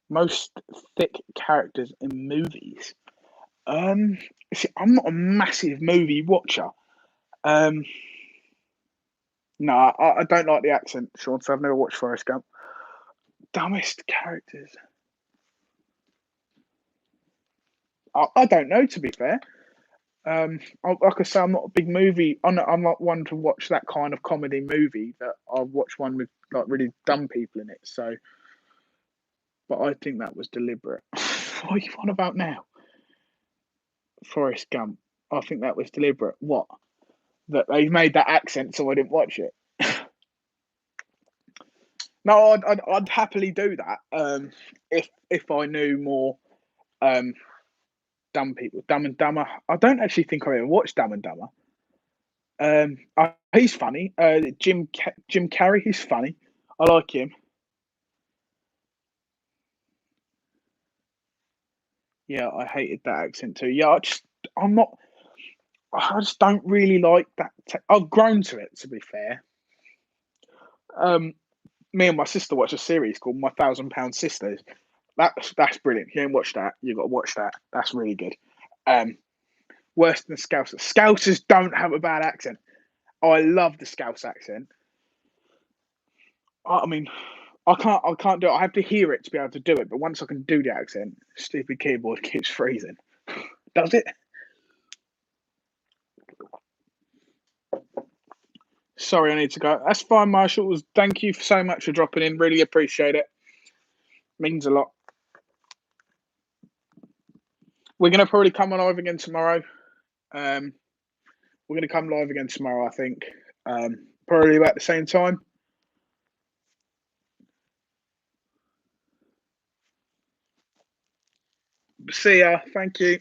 Most thick characters in movies. See, I'm not a massive movie watcher. No, I don't like the accent, Sean, so I've never watched Forrest Gump. Dumbest characters. I don't know, to be fair. Like I say, I'm not a big movie. I'm not one to watch that kind of comedy movie. That I'll watch one with like really dumb people in it. So, but I think that was deliberate. What are you on about now? Forrest Gump. I think that was deliberate. What? That they made that accent so I didn't watch it. No, I'd happily do that. If I knew more dumb people. Dumb and Dumber. I don't actually think I ever watched Dumb and Dumber. He's funny. Jim Carrey. He's funny. I like him. Yeah, I hated that accent too. Yeah, I'm not. I just don't really like that. I've grown to it, to be fair. Me and my sister watch a series called My £1,000 Sisters. That's brilliant. If you ain't watched that, you got to watch that. That's really good. Um, Worse than Scousers. Scousers don't have a bad accent. I love the Scouse accent. I mean, I can't do it. I have to hear it to be able to do it. But once I can do the accent, stupid keyboard keeps freezing. Does it? Sorry, I need to go. That's fine, Marshall. Thank you so much for dropping in. Really appreciate it. Means a lot. We're gonna probably come on live again tomorrow. We're gonna come live again tomorrow, I think. Probably about the same time. See ya. Thank you.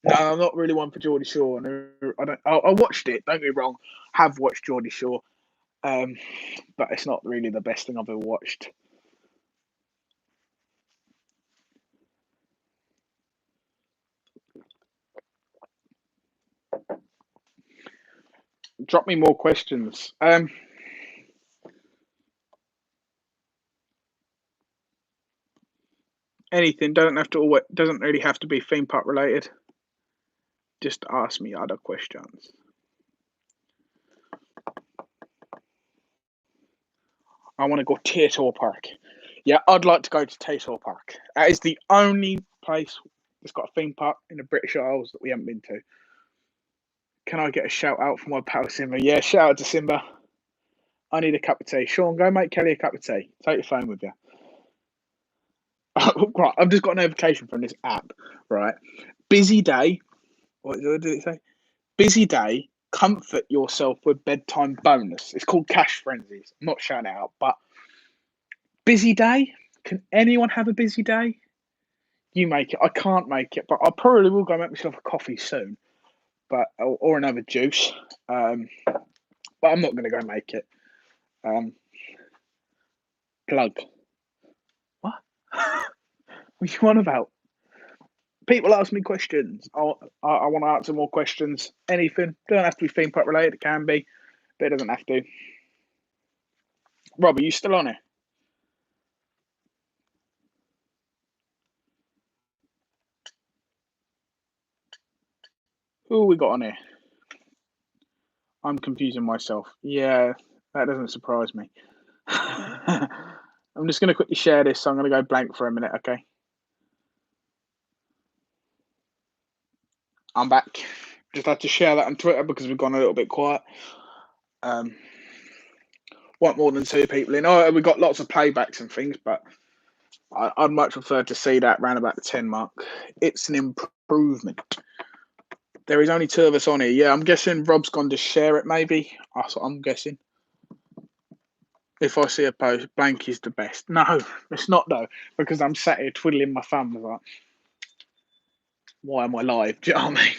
No, I'm not really one for Geordie Shore. I don't. I watched it. Don't get me wrong. Have watched Geordie Shore, but it's not really the best thing I've ever watched. Drop me more questions. Anything doesn't really have to be theme park related. Just ask me other questions. I want to go Themeparks. Yeah, I'd like to go to Themeparks. That is the only place that's got a theme park in the British Isles that we haven't been to. Can I get a shout out from my pal Simba? Yeah, shout out to Simba. I need a cup of tea. Sean, go make Kelly a cup of tea. Take your phone with you. Right, I've just got a notification from this app. Right, busy day. What did it say? Busy day. Comfort yourself with bedtime bonus. It's called Cash Frenzies. I'm not shouting it out, but busy day. Can anyone have a busy day? You make it. I can't make it, but I probably will go make myself a coffee soon, but or another juice. But I'm not going to go make it. Plug. What? What are you on about? People ask me questions. I want to answer more questions. Anything. Don't have to be theme park related. It can be, but it doesn't have to. Rob, are you still on it? Who we got on here? I'm confusing myself. Yeah, that doesn't surprise me. I'm just going to quickly share this. So I'm going to go blank for a minute, okay? I'm back. Just had to share that on Twitter because we've gone a little bit quiet. Want more than two people in. Oh, we've got lots of playbacks and things, but I'd much prefer to see that round about the 10 mark. It's an improvement. There is only two of us on here. Yeah, I'm guessing Rob's gone to share it, maybe. That's what I'm guessing. If I see a post, blank is the best. No, it's not though, because I'm sat here twiddling my thumbs like, why am I live? Do you know what I mean?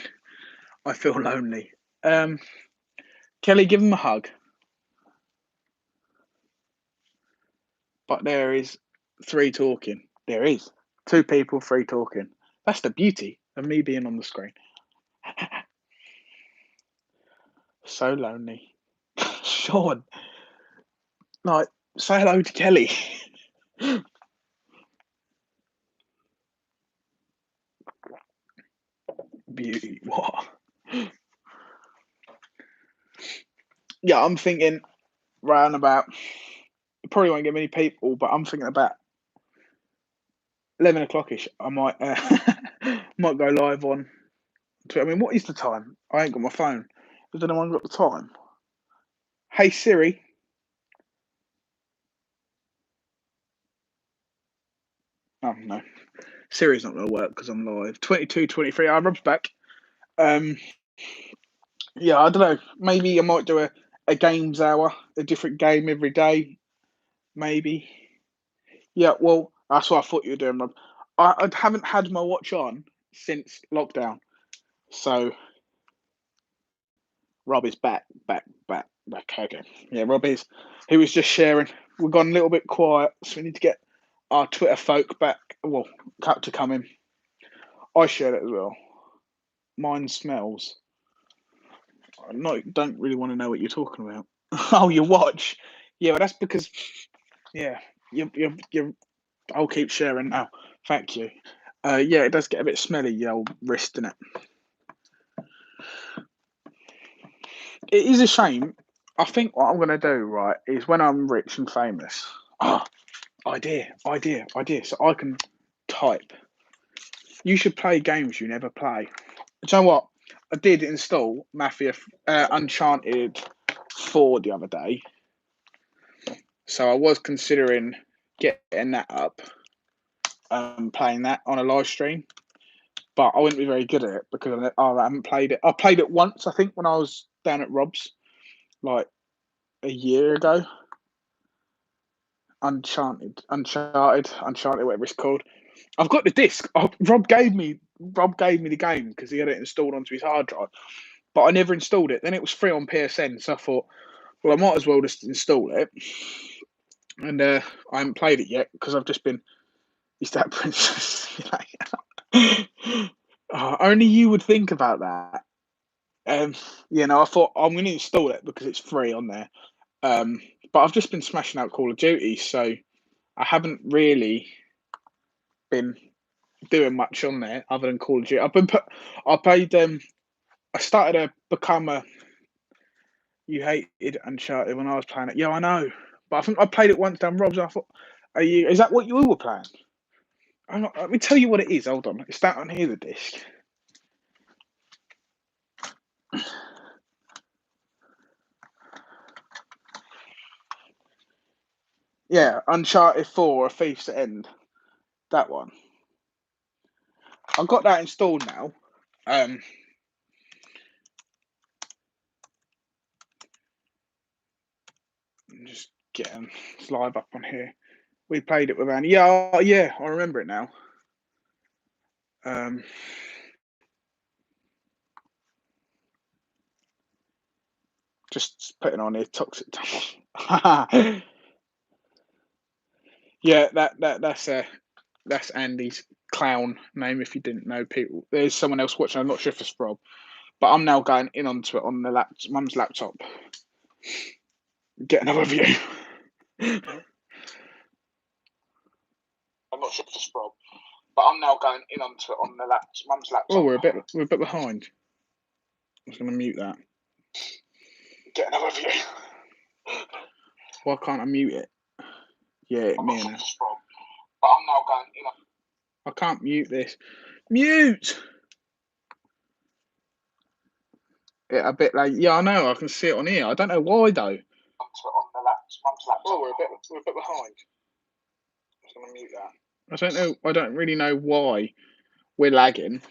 I feel lonely. Kelly, give him a hug. But there is 3 talking. There is 2 people, 3 talking. That's the beauty of me being on the screen. So lonely. Sean, like, say hello to Kelly. Beauty. What? Yeah, I'm thinking round about. Probably won't get many people, but I'm thinking about 11 o'clock-ish. I might might go live on. I mean, what is the time? I ain't got my phone. Has anyone got the time? Hey Siri. Oh no, Siri's not going to work because I'm live. 22:23. Rob's back. Um, yeah, I don't know. Maybe I might do a games hour, a different game every day. Maybe. Yeah, well, that's what I thought you were doing, Rob. I haven't had my watch on since lockdown, so Rob is back. Okay, yeah, Rob is. He was just sharing. We've gone a little bit quiet, so we need to get our Twitter folk back. Well, to come in. I shared it as well. Mine smells. Don't really want to know what you're talking about. Oh, your watch. Yeah, but that's because. Yeah, you. I'll keep sharing now. Thank you. Yeah, it does get a bit smelly, your old wrist, innit? It is a shame. I think what I'm going to do, right, is when I'm rich and famous. Ah, idea. So I can type. You should play games you never play. Do you know what? I did install Mafia Uncharted 4 the other day. So I was considering getting that up, playing that on a live stream. But I wouldn't be very good at it because I haven't played it. I played it once, I think, when I was down at Rob's, like a year ago. Uncharted, whatever it's called. I've got the disc. Rob gave me the game because he had it installed onto his hard drive, but I never installed it. Then it was free on PSN, so I thought, well, I might as well just install it. And I haven't played it yet because I've just been. Is that Princess? Only you would think about that. I thought I'm going to install it because it's free on there. But I've just been smashing out Call of Duty, so I haven't really been doing much on there other than Call of Duty. I played. I started to become a. You hated Uncharted when I was playing it. Yeah, I know, but I think I played it once down Rob's. I thought, are you? Is that what you were playing? Let me tell you what it is. Hold on, it's that on here, the disc. Yeah, Uncharted 4, A Thief's End. That one. I've got that installed now. Just getting live up on here. We played it with Annie. Yeah, I remember it now. Just putting on here, toxic. Yeah, that's Andy's clown name. If you didn't know, people, there's someone else watching. I'm not sure if it's Rob, but I'm now going in onto it on the mum's laptop. Getting a review. I'm not sure if it's Rob, but I'm now going in onto it on the mum's laptop. Oh, we're a bit behind. I was going to mute that. Getting a review. Why can't I mute it? Yeah, me and it. But I'm now going in. I can't mute this. Mute. Yeah, a bit like, yeah, I know. I can see it on here. I don't know why though. On the mum's laptop. Oh, we're a bit behind. I'm just gonna mute that. I don't know. I don't really know why we're lagging.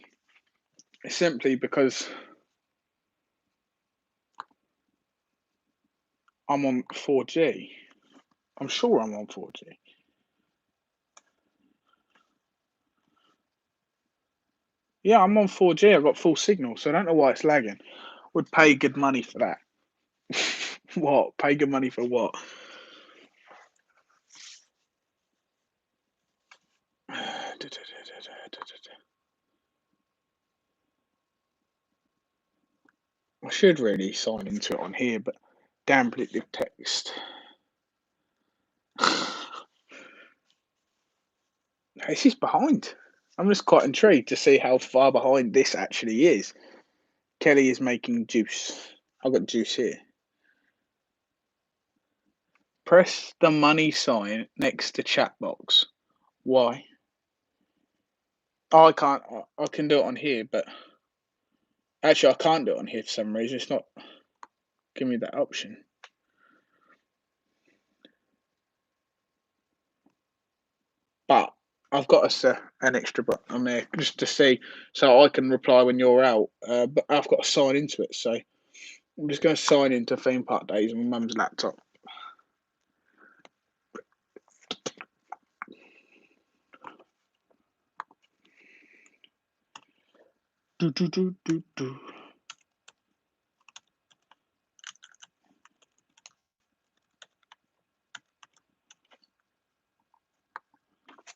It's simply because I'm on 4G. I'm sure I'm on 4G. Yeah, I'm on 4G. I've got full signal, so I don't know why it's lagging. Would pay good money for that. What? Pay good money for what? I should really sign into it on here, but damn predictive text. This is behind. I'm just quite intrigued to see how far behind this actually is. Kelly is making juice. I've got juice here. Press the money sign next to chat box. Why? Oh, I can't. I can do it on here, but actually, I can't do it on here for some reason. It's not giving me that option. But I've got an extra button on there just to see, so I can reply when you're out. But I've got to sign into it, so I'm just going to sign into Theme Park Days on my mum's laptop. Do, do, do, do, do.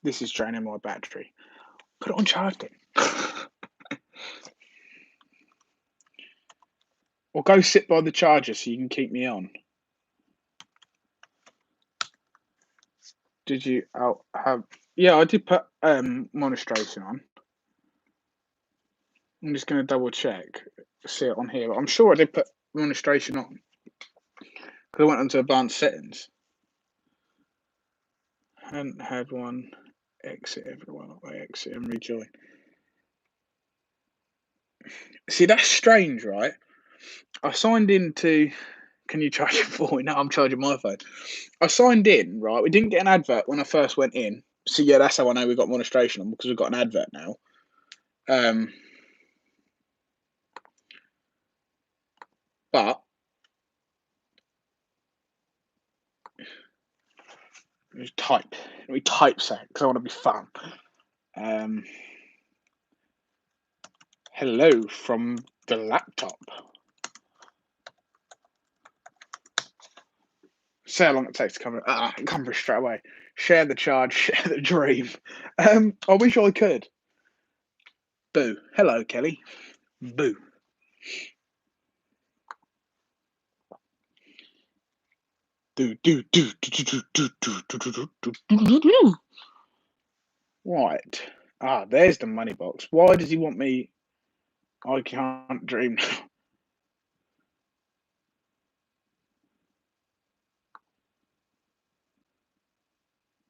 This is draining my battery. Put it on charge then. Or go sit by the charger so you can keep me on. Did you have? Yeah, I did put Monistration on. I'm just going to double check, see it on here. But I'm sure I did put Monistration on because I went into advanced settings. Hadn't had one. Exit everyone. I exit and rejoin. See, that's strange, right? I signed into. Can you charge your phone? No, I'm charging my phone. I signed in, right? We didn't get an advert when I first went in. So yeah, that's how I know we got Monistration on because we've got an advert now. But we type something because I want to be fun. Hello from the laptop. See how long it takes to come through straight away. Share the charge, share the dream. I wish I could. Boo. Hello, Kelly. Boo. Right. There's the money box. Why does he want me? I can't dream.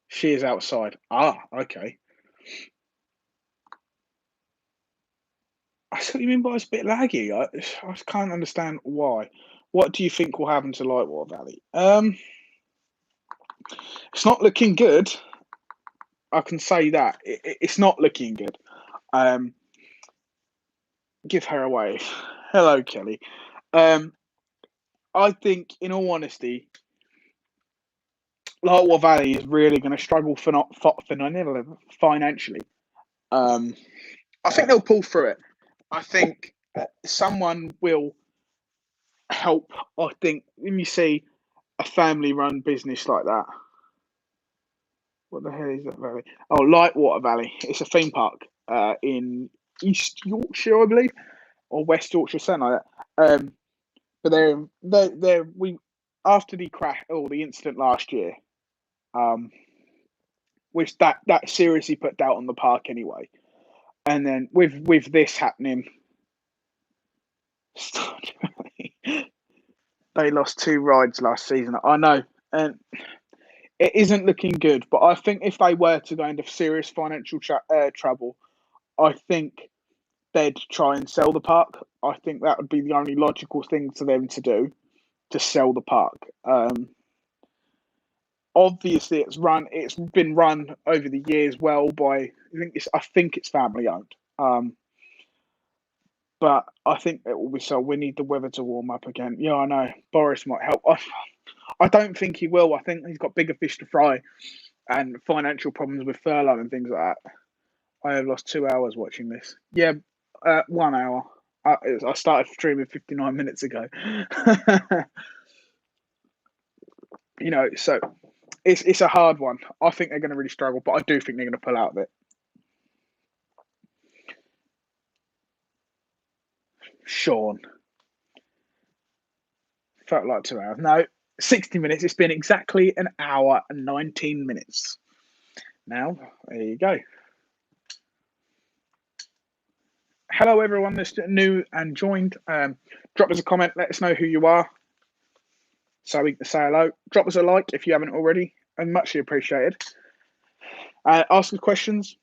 She is outside. Okay. I see what you mean by it's a bit laggy. I can't understand why. What do you think will happen to Lightwater Valley? It's not looking good. I can say that it's not looking good. Give her a wave. Hello, Kelly. I think, in all honesty, Lightwater Valley is really going to struggle financially. I think they'll pull through it. I think someone will help. I think when you see a family-run business like that, what the hell is that valley? Oh, Lightwater Valley. It's a theme park in East Yorkshire, I believe, or West Yorkshire, something like that. But we after the crash or the incident last year, which that seriously put doubt on the park anyway. And then with this happening, they lost 2 rides last season. I know, and it isn't looking good. But I think if they were to go into serious financial trouble, I think they'd try and sell the park. I think that would be the only logical thing for them to do, to sell the park. Obviously, it's been run over the years well by I think it's family owned. But I think it will be so. We need the weather to warm up again. Yeah, I know. Boris might help. I don't think he will. I think he's got bigger fish to fry and financial problems with furlough and things like that. I have lost 2 hours watching this. Yeah, 1 hour. I started streaming 59 minutes ago. So it's a hard one. I think they're going to really struggle, but I do think they're going to pull out of it. Sean. Felt like 2 hours. No, 60 minutes. It's been exactly an hour and 19 minutes. Now, there you go. Hello, everyone that's new and joined. Drop us a comment. Let us know who you are, so we can say hello. Drop us a like if you haven't already, and muchly appreciated. Ask us questions,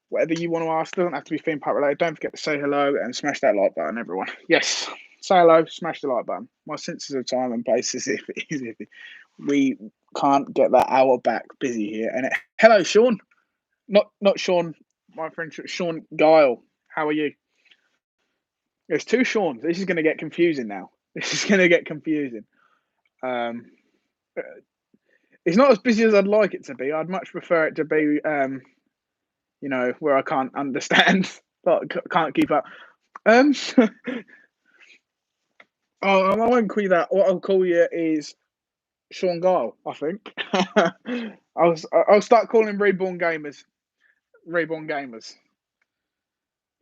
whatever you want to ask. Doesn't have to be theme park related. Don't forget to say hello and smash that like button, everyone. Yes, say hello, smash the like button. My senses of time and place is if we can't get that hour back busy here. And hello, Sean. Not Sean, my friend Sean Guile. How are you? There's two Seans. This is going to get confusing now. This is going to get confusing. It's not as busy as I'd like it to be. I'd much prefer it to be, where I can't understand, can't keep up. I won't call you that. What I'll call you is Sean Guile, I think. I'll start calling Reborn Gamers. Reborn Gamers.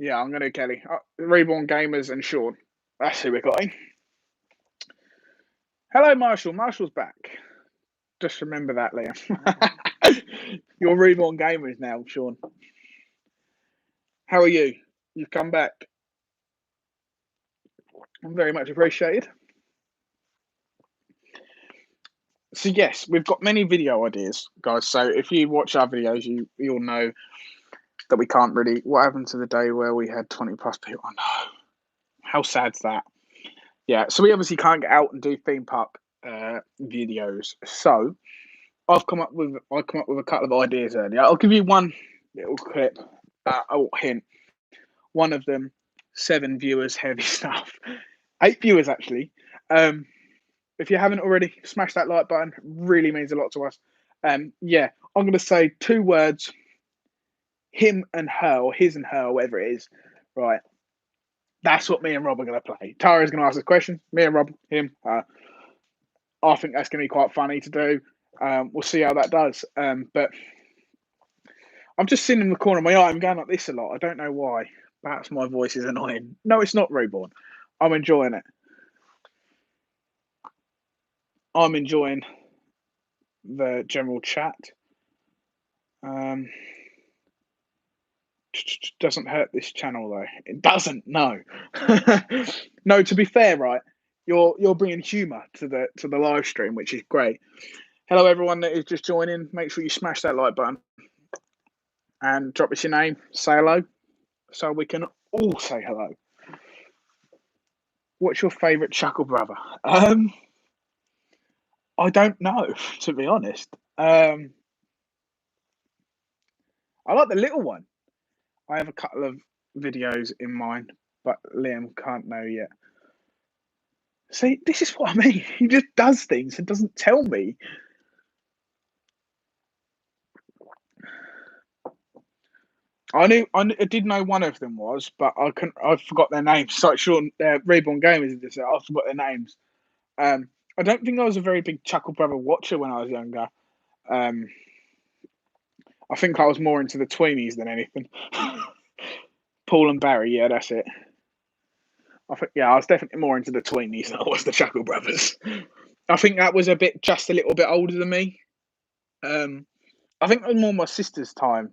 Yeah, I'm going to Kelly. Reborn Gamers and Sean. That's who we're calling. Hello, Marshall. Marshall's back. Just remember that, Liam. You're Reborn Gamers now, Sean. How are you? You've come back. I'm very much appreciated. So yes, we've got many video ideas, guys. So if you watch our videos, you'll know that we can't really. What happened to the day where we had 20 plus people? Oh no, how sad's that? Yeah, so we obviously can't get out and do theme park videos. So I come up with a couple of ideas earlier. I'll give you one little clip. Hint. One of them, 7 viewers, heavy stuff. 8 viewers actually. If you haven't already, smash that like button. It really means a lot to us. I'm going to say 2 words. Him and her, or his and her, whatever it is. Right. That's what me and Rob are going to play. Tara's going to ask us questions. Me and Rob, him, her. I think that's going to be quite funny to do. We'll see how that does. But I'm just sitting in the corner of my eye. I'm going like this a lot. I don't know why. Perhaps my voice is annoying. No, it's not, Reborn. I'm enjoying it. I'm enjoying the general chat. Doesn't hurt this channel though. It doesn't. No. No. To be fair, right, you're bringing humour to the live stream, which is great. Hello, everyone that is just joining. Make sure you smash that like button and drop us your name. Say hello, so we can all say hello. What's your favourite Chuckle Brother? I don't know, to be honest. I like the little one. I have a couple of videos in mind, but Liam can't know yet. See, this is what I mean. He just does things and doesn't tell me. I did know one of them was, but I forgot their names. So Sean, Reborn Gamers, I forgot their names. I don't think I was a very big Chuckle Brother watcher when I was younger. I think I was more into the tweenies than anything. Paul and Barry, yeah, that's it. I was definitely more into the tweenies than I was the Chuckle Brothers. I think that was just a little bit older than me. I think it was more my sister's time.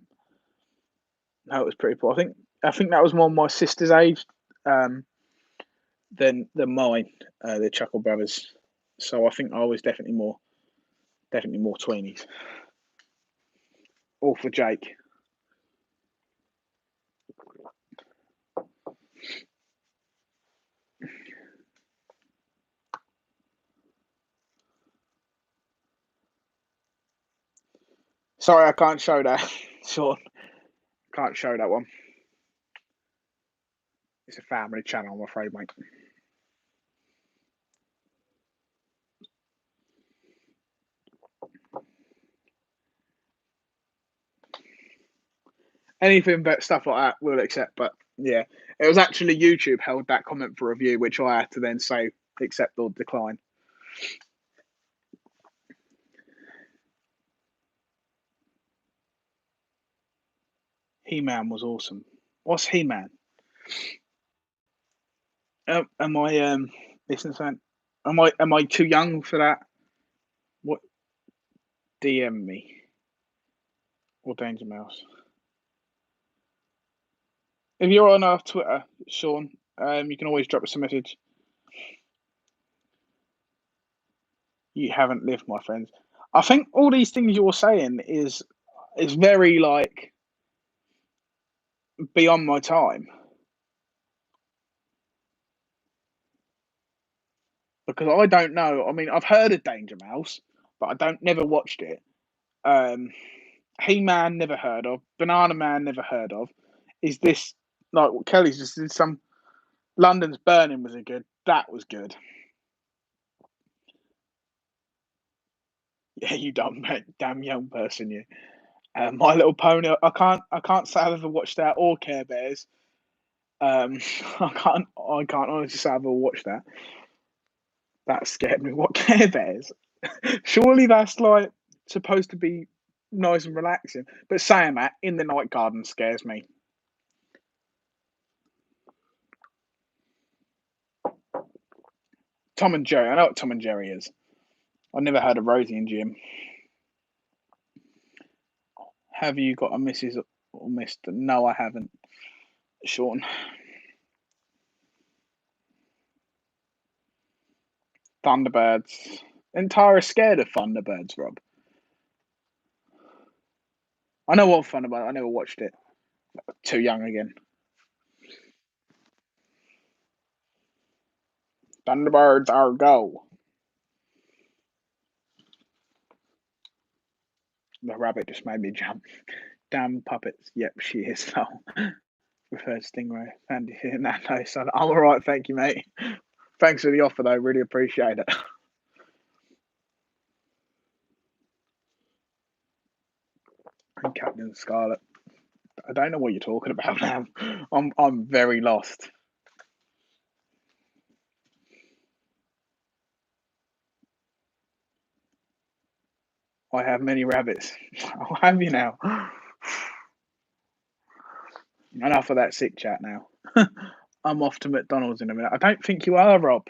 No, it was pretty poor. I think that was more my sister's age than mine, the Chuckle Brothers. So I think I was definitely more tweenies. All for Jake. Sorry, I can't show that. Sean, can't show that one. It's a family channel, I'm afraid, mate. Anything but stuff like that we'll accept, but Yeah, it was actually YouTube held that comment for review, which I had to then say accept or decline. He-Man was awesome. What's He-Man? Am I listening to that? Am I too young for that? What DM me or Danger Mouse? If you're on our Twitter, Sean, you can always drop us a message. You haven't lived, my friends. I think all these things you're saying is very like beyond my time because I don't know. I mean, I've heard of Danger Mouse, but I don't never watched it. Um, He Man never heard of. Banana Man never heard of. Is this like what Kelly's just did some London's Burning was a good. That was good. Yeah, you damn young person, you. My Little Pony. I can't say I've ever watched that or Care Bears. I can't honestly say I've ever watched that. That scared me. What Care Bears? Surely that's like supposed to be nice and relaxing. But saying that, In the Night Garden scares me. Tom and Jerry. I know what Tom and Jerry is. I never heard of Rosie and Jim. Have you got a Mrs. or Mister? No, I haven't. Sean. Thunderbirds. Entire scared of Thunderbirds, Rob. I know what Thunderbird. I never watched it. Too young again. Thunderbirds are go. The rabbit just made me jump. Damn puppets. Yep, she is. Oh, preferred stingray. And that no, son. I'm all right, thank you, mate. Thanks for the offer, though. Really appreciate it. And Captain Scarlet. I don't know what you're talking about now. I'm very lost. I have many rabbits. I'll have you now. Enough of that sick chat now. I'm off to McDonald's in a minute. I don't think you are, Rob.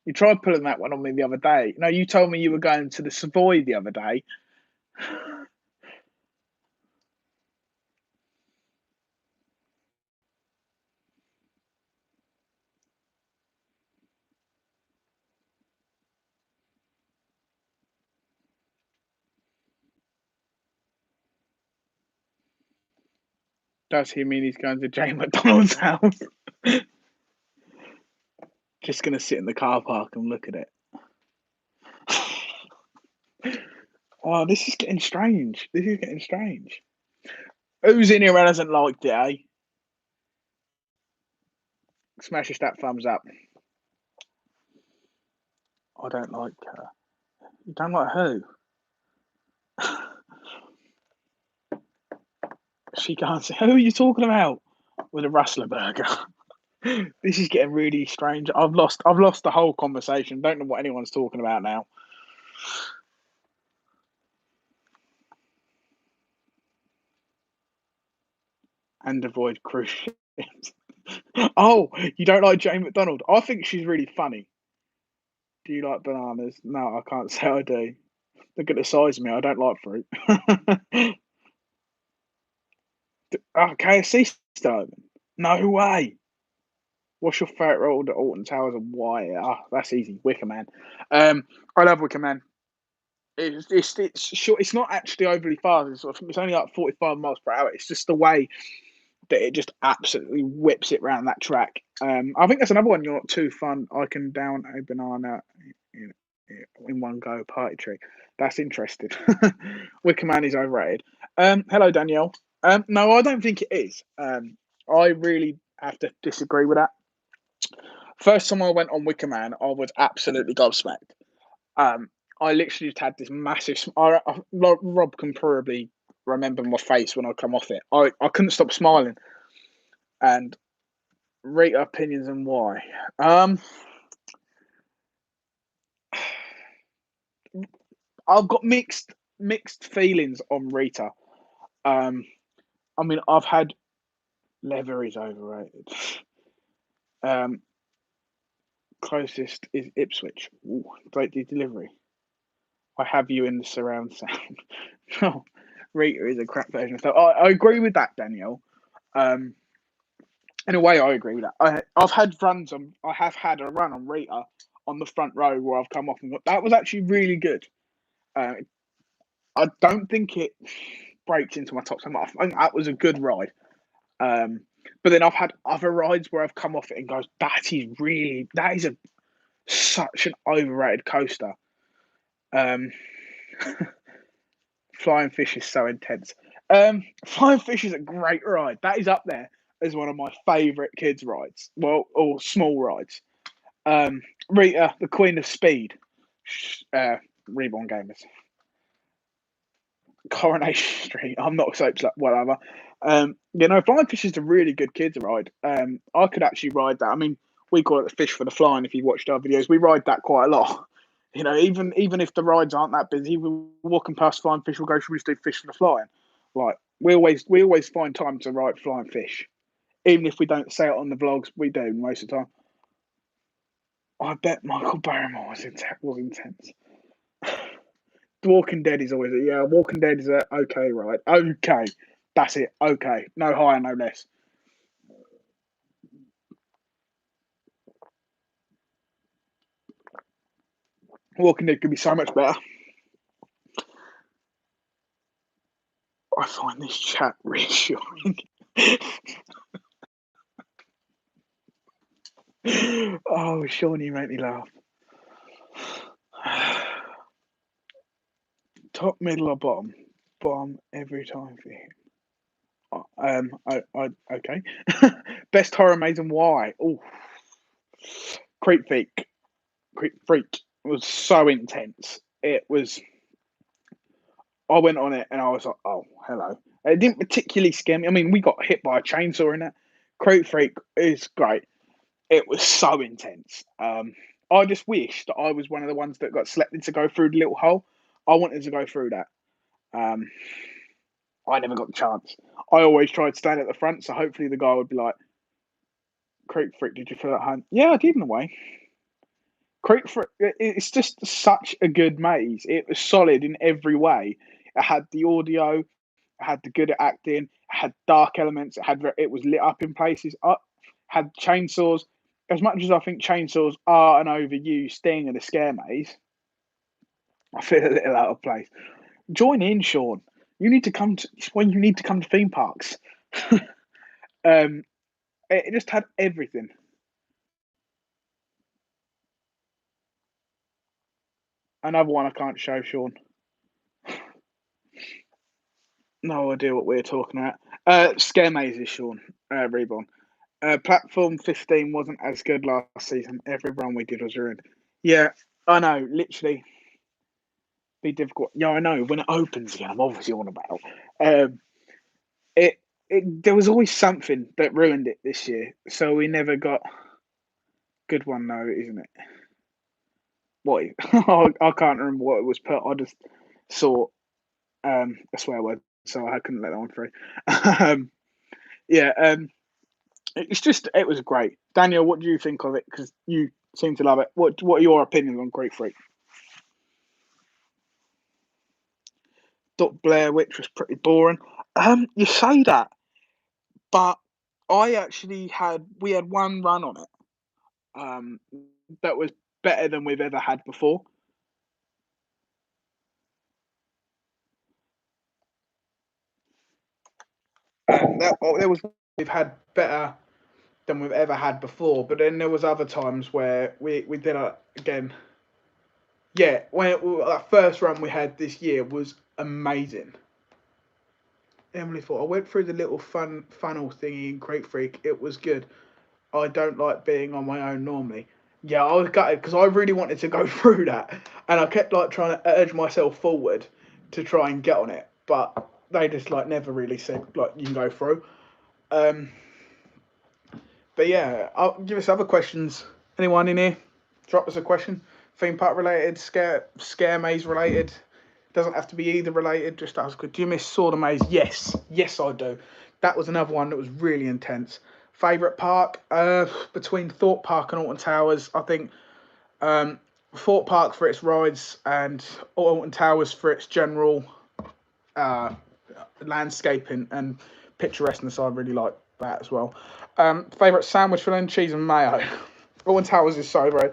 You tried pulling that one on me the other day. No, you told me you were going to the Savoy the other day. Does he mean he's going to Jane McDonald's house? Just going to sit in the car park and look at it. Oh, this is getting strange. This is getting strange. Who's in here and hasn't liked it, eh? Smash that thumbs up. I don't like her. You don't like who? She can't say. Who are you talking about? With a rustler burger. This is getting really strange. I've lost the whole conversation. Don't know what anyone's talking about now. And avoid cruise ships. Oh, you don't like Jane McDonald? I think she's really funny. Do you like bananas? No, I can't say I do. Look at the size of me. I don't like fruit. Oh, KFC still open? No way. What's your favourite role at Alton Towers and why? Ah, that's easy. Wicker Man. I love Wicker Man. It's short. It's not actually overly fast. It's only like 45 miles per hour. It's just the way that it just absolutely whips it around that track. I think that's another one. You're not too fun. I can down a banana in one go. Party trick. That's interesting. Wicker Man is overrated. Hello, Danielle. No, I don't think it is. I really have to disagree with that. First time I went on Wicker Man, I was absolutely gobsmacked. I literally just had this massive. Rob can probably remember my face when I come off it. I couldn't stop smiling. and rate opinions and why. I've got mixed feelings on Rita. Um, I mean, I've had leather is overrated. Um, closest is Ipswich. Ooh, great delivery. I have you in the surround sound. Oh, Rita is a crap version of stuff. I agree with that, Danielle. Um, in a way, I agree with that. I've had runs on. I have had a run on Rita on the front row where I've come off and got, that was actually really good. Uh, I don't think it breaks into my top 10. I think that was a good ride. Um, but then I've had other rides where I've come off it and goes, that is such an overrated coaster. Um, Flying Fish is so intense. Flying Fish is a great ride. That is up there as one of my favourite kids' rides. Well, or small rides. Rita, the Queen of Speed. Reborn Gamers. Coronation Street. I'm not so whatever. Flying Fish is a really good kids ride. I could actually ride that. I mean, we call it the Fish for the Flying. If you watched our videos, we ride that quite a lot. Even if the rides aren't that busy, we're walking past Flying Fish, we'll go, should we just do Fish for the Flying? Like we always find time to ride Flying Fish, even if we don't say it on the vlogs. We do most of the time. I bet Michael Barrymore was intense. Walking Dead is always Walking Dead is a okay, right? Okay, that's it. Okay, no higher, no less. Walking Dead could be so much better. I find this chat reassuring. Oh, Sean, you make me laugh. Top, middle, or bottom? Bottom every time for him. Okay. Best horror maze and why? Oh, Creep Freak. Creep Freak was so intense. It was. I went on it and I was like, oh, hello. It didn't particularly scare me. I mean, we got hit by a chainsaw in it. Creep Freak is great. It was so intense. I just wish that I was one of the ones that got selected to go through the little hole. I wanted to go through that. Um, I never got the chance. I always tried to stand at the front, so hopefully the guy would be like, Creep Freak, did you feel at home? Yeah, I did in a way. Creep Freak, it's just such a good maze. It was solid in every way. It had the audio, it had the good acting, it had dark elements, it was lit up in places, had chainsaws. As much as I think chainsaws are an overused thing in a scare maze, I feel a little out of place. Join in, Sean. You need to come to it's when you need to come to theme parks. um, it just had everything. Another one I can't show, Sean. No idea what we're talking about. Scare mazes, Sean. Reborn. Platform 15 wasn't as good last season. Every run we did was ruined. Yeah, I know. Literally, be difficult. Yeah, I know. When it opens again, I'm obviously on about. Um, it, there was always something that ruined it this year. So we never got good one though, isn't it? What? I can't remember what it was put. I just saw a swear word, so I couldn't let that one through. um, yeah, it was great. Daniel, what do you think of it? Because you seem to love it. What are your opinions on Great Freak? Thought Blair Witch was pretty boring. You say that, but we had one run on it. Um, that was better than we've ever had before. There was we've had better than we've ever had before. But then there was other times where we did it again. Yeah, when that first run we had this year was amazing. Emily thought I went through the little funnel thingy in Crate Freak. It was good. I don't like being on my own normally. Yeah, I was gutted because I really wanted to go through that, and I kept like trying to urge myself forward to try and get on it, but they just like never really said like you can go through. Um, But yeah, I'll give us other questions. Anyone in here? Drop us a question. Theme park related, scare maze related. Doesn't have to be either related. Just ask. Do you miss Saw the Maze? Yes, yes, I do. That was another one that was really intense. Favorite park? Between Thorpe Park and Alton Towers, I think Thorpe Park for its rides and Alton Towers for its general uh, landscaping and picturesqueness. I really like that as well. Favorite sandwich filling, cheese and mayo. Alton Towers is so great.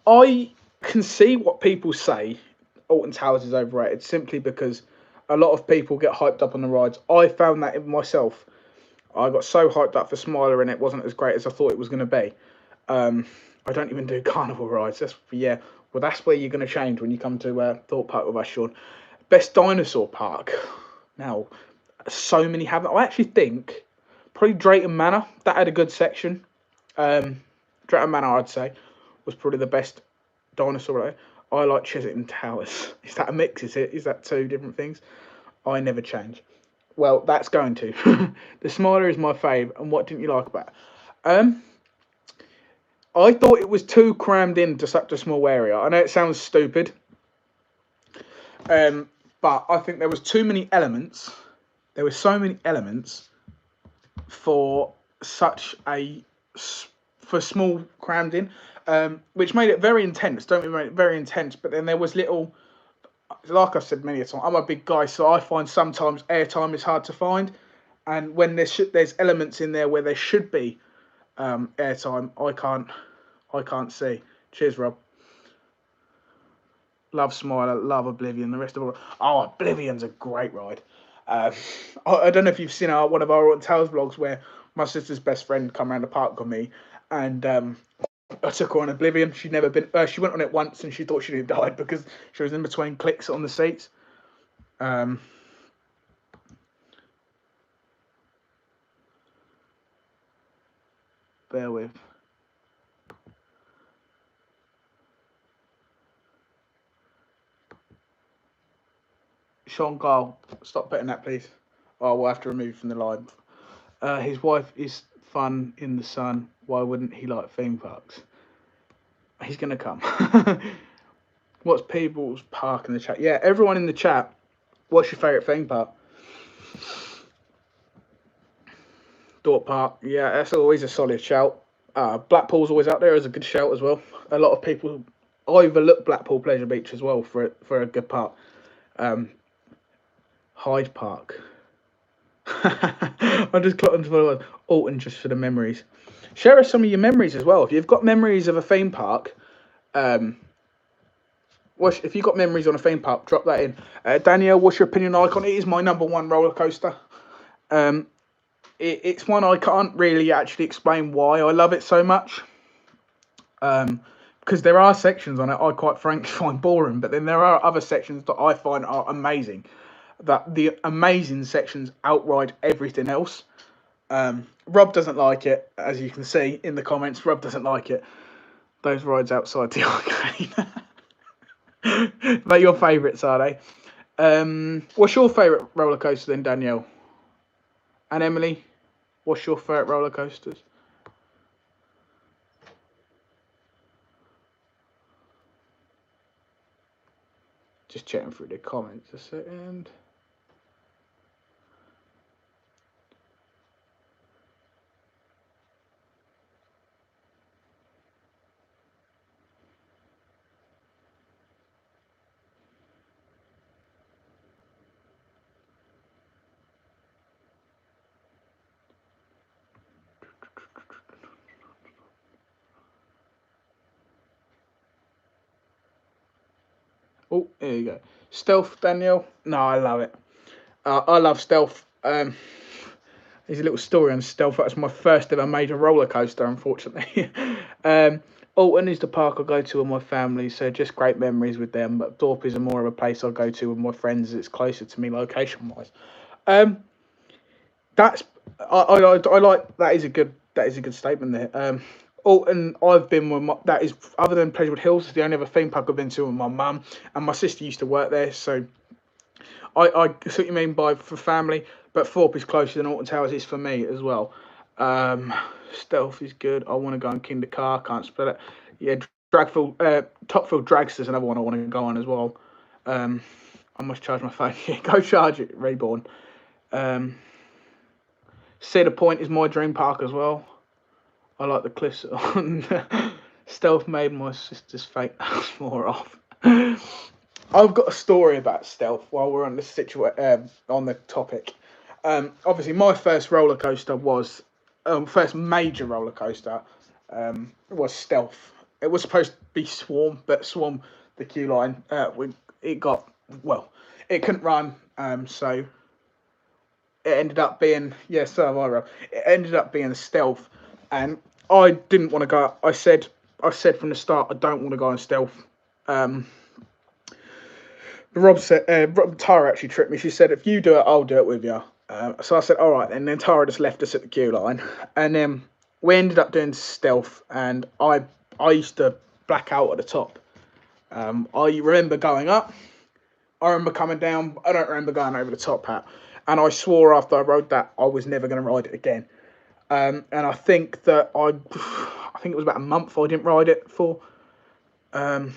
I can see what people say Alton Towers is overrated simply because a lot of people get hyped up on the rides. I found that in myself. I got so hyped up for Smiler and it wasn't as great as I thought it was going to be. I don't even do carnival rides. That's where you're going to change when you come to Thorpe Park with us, Sean. Best dinosaur park. Now, so many have. I actually think probably Drayton Manor. That had a good section. Drayton Manor, I'd say, was probably the best dinosaur ride. I like Chisholm Towers. Is that a mix? Is that two different things? I never change. Well, that's going to. The Smiler is my fave. And what didn't you like about it? I thought it was too crammed into such a small area. I know it sounds stupid, but I think there was too many elements. There were so many elements for such a for small crammed in, which made it very intense. Don't we make it very intense? But then there was little, like I've said many a time. I'm a big guy, so I find sometimes airtime is hard to find, and when there's elements in there where there should be airtime, I can't see. Cheers, Rob. Love Smiler, love Oblivion. The rest of all, Oblivion's a great ride. I don't know if you've seen one of our Tales vlogs where my sister's best friend come around the park with me, and I took her on Oblivion. She'd never been. She went on it once, and she thought she'd died because she was in between clicks on the seats. Bear with. Sean Gale, stop putting that, please. Oh, we'll have to remove from the live. His wife is fun in the sun. Why wouldn't he like theme parks? He's gonna come. What's people's park in the chat? Yeah, everyone in the chat. What's your favourite theme park? Thorpe Park. Yeah, that's always a solid shout. Blackpool's always out there as a good shout as well. A lot of people overlook Blackpool Pleasure Beach as well for a good park. Hyde Park. I just clocked onto the Alton just for the memories. Share us some of your memories as well. If you've got memories of a theme park, if you've got memories on a theme park, drop that in. Danielle, what's your opinion on Icon? It is my #1 roller coaster. It's one I can't really actually explain why I love it so much. Because there are sections on it I quite frankly find boring, but then there are other sections that I find are amazing. That the amazing sections outride everything else. Rob doesn't like it, as you can see in the comments. Rob doesn't like it. Those rides outside the arcade. They're your favourites, are they? What's your favourite roller coaster then, Danielle? And Emily, what's your favourite roller coasters? Just checking through the comments a second. Oh, there you go. Stealth, Danielle. No, I love it. I love Stealth. There's a little story on Stealth. That was my first ever major roller coaster, unfortunately. Alton is the park I go to with my family, so just great memories with them. But Thorpe is more of a place I go to with my friends. It's closer to me location-wise. That's I like that is a good statement there. Alton, I've been with that is other than Pleasurewood Hills, the only other theme park I've been to with my mum, and my sister used to work there, so I see what you mean by for family, but Thorpe is closer than Alton Towers is for me as well. Um, Stealth is good. I want to go on Kinder Car. Can't spell it. Yeah, Dragfield, Topfield Dragster's another one I want to go on as well. Um, I must charge my phone. Yeah, go charge it, Reborn. Um, Cedar Point is my dream park as well. I like the cliffs on Stealth made my sister's fake house more off. I've got a story about Stealth while we're on on the topic. Obviously, my first roller coaster was first major roller coaster was Stealth. It was supposed to be Swarm, but Swarm, the queue line, it got well, it couldn't run, so it ended up being so have I, Rob. It ended up being Stealth, and I didn't want to go. I said from the start I don't want to go on Stealth. Um, Rob Tara actually tricked me. She said, if you do it, I'll do it with you. So I said, all right. And then Tara just left us at the queue line. And then we ended up doing Stealth. And I used to black out at the top. I remember going up. I remember coming down. I don't remember going over the top hat. And I swore after I rode that, I was never going to ride it again. And I think that I think it was about a month I didn't ride it for. Um,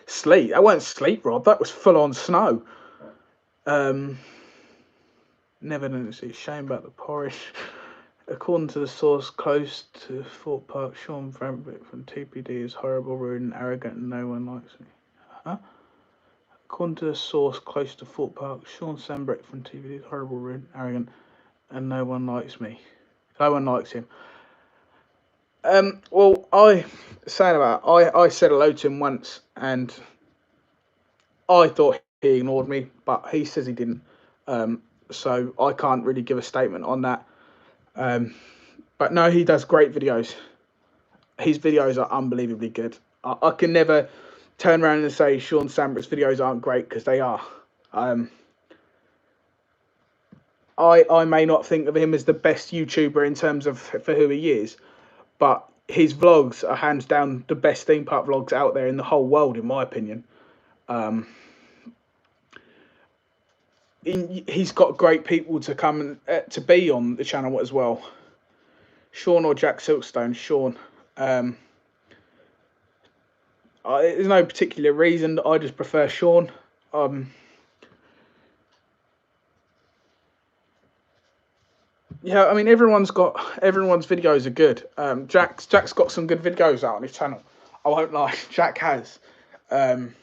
Sleet. That wasn't sleet, Rob. That was full on snow. Um, Never done see shame about the porridge. According to the source close to Fort Park, Sean Brambit from TPD is horrible, rude, and arrogant, and no one likes me. Huh? According to the source close to Fort Park, Sean Sambrick from TPD is horrible, rude, arrogant, and no one likes me. No one likes him. Well, I said hello to him once, and I thought he ignored me, but he says he didn't. So I can't really give a statement on that. But no, he does great videos. His videos are unbelievably good. I can never turn around and say Sean Sambrick's videos aren't great because they are. Um, I may not think of him as the best YouTuber in terms of for who he is, but his vlogs are hands down the best theme park vlogs out there in the whole world, in my opinion. Um, he's got great people to come and to be on the channel as well. Sean or Jack Silkstone. Sean. There's no particular reason. I just prefer Sean. Yeah, I mean everyone's videos are good. Jack's got some good videos out on his channel. I won't lie, Jack has. Um,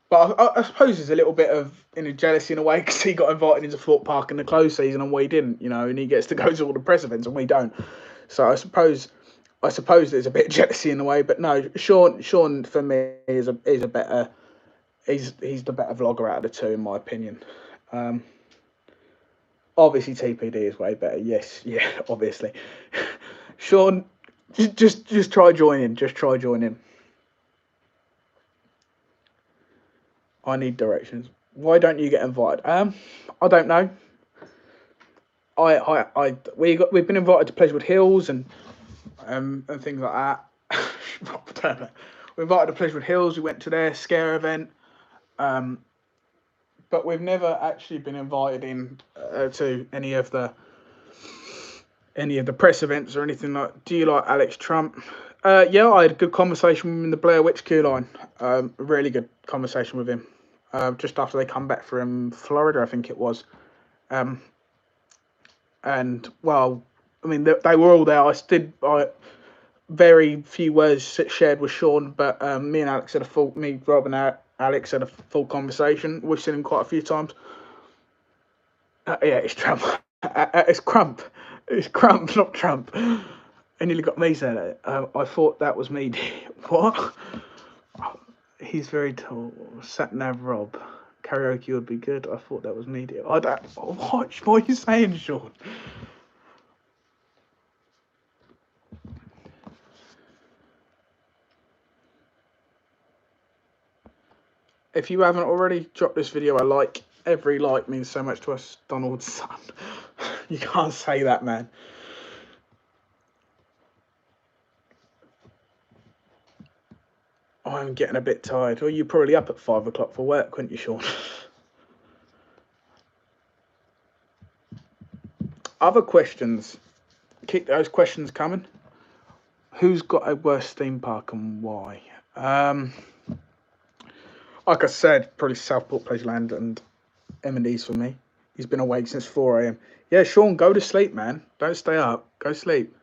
but I suppose there's a little bit of jealousy in a way because he got invited into Fort Park in the close season and we didn't, and he gets to go to all the press events and we don't. So I suppose there's a bit of jealousy in a way, but no, Sean for me is a better he's the better vlogger out of the two in my opinion. Obviously TPD is way better. Yes, yeah, obviously. Sean, just try joining. Just try joining. I need directions. Why don't you get invited? I don't know. We've been invited to Pleasurewood Hills and things like that. I don't know. We invited to Pleasurewood Hills. We went to their scare event. But we've never actually been invited in to any of the press events or anything like. Do you like Alex Trump? Yeah, I had a good conversation with him in the Blair Witch queue line. A really good conversation with him. Just after they come back from Florida, I think it was. And well, I mean they were all there. I very few words shared with Sean, but me and Alex had Rob and Alex had a full conversation. We've seen him quite a few times. Yeah, it's Trump. It's Crump. It's Crump, not Trump. I nearly got me saying it. I thought that was me. What? He's very tall. Satnav Rob. Karaoke would be good. I thought that was me. I don't. What are you saying, Sean? If you haven't already, drop this video a like. Every like means so much to us, Donald's son. You can't say that, man. I'm getting a bit tired. Well, you're probably up at 5 o'clock for work, weren't you, Sean? Other questions. Keep those questions coming. Who's got a worse theme park and why? Like I said, probably Southport Pleasureland and M&D's for me. He's been awake since 4 a.m. Yeah, Sean, go to sleep, man. Don't stay up. Go sleep.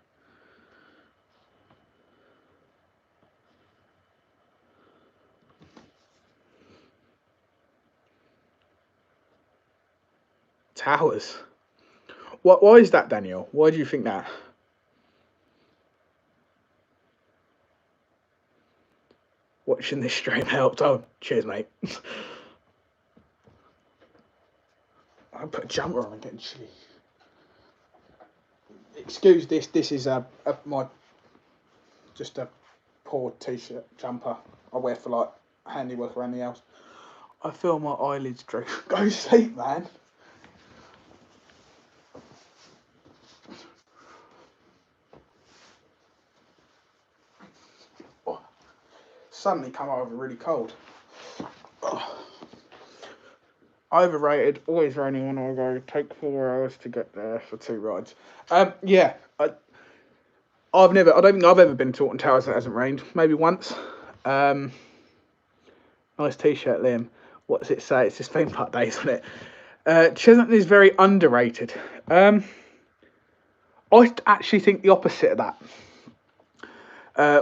Towers. Why is that, Daniel? Why do you think that? Watching this stream helped. Oh, cheers, mate. I put a jumper on and getting chilly. Excuse this. This is my just a poor t-shirt jumper I wear for like handiwork around the house. I feel my eyelids droop. Go sleep, man. Oh, suddenly come over really cold. Oh. Overrated. Always raining when I go. Take 4 hours to get there for 2 rides. Yeah. I don't think I've ever been to Alton Towers that hasn't rained. Maybe once. Nice t-shirt, Liam. What does it say? It's just theme park days, isn't it? Cheshunt is very underrated. I actually think the opposite of that.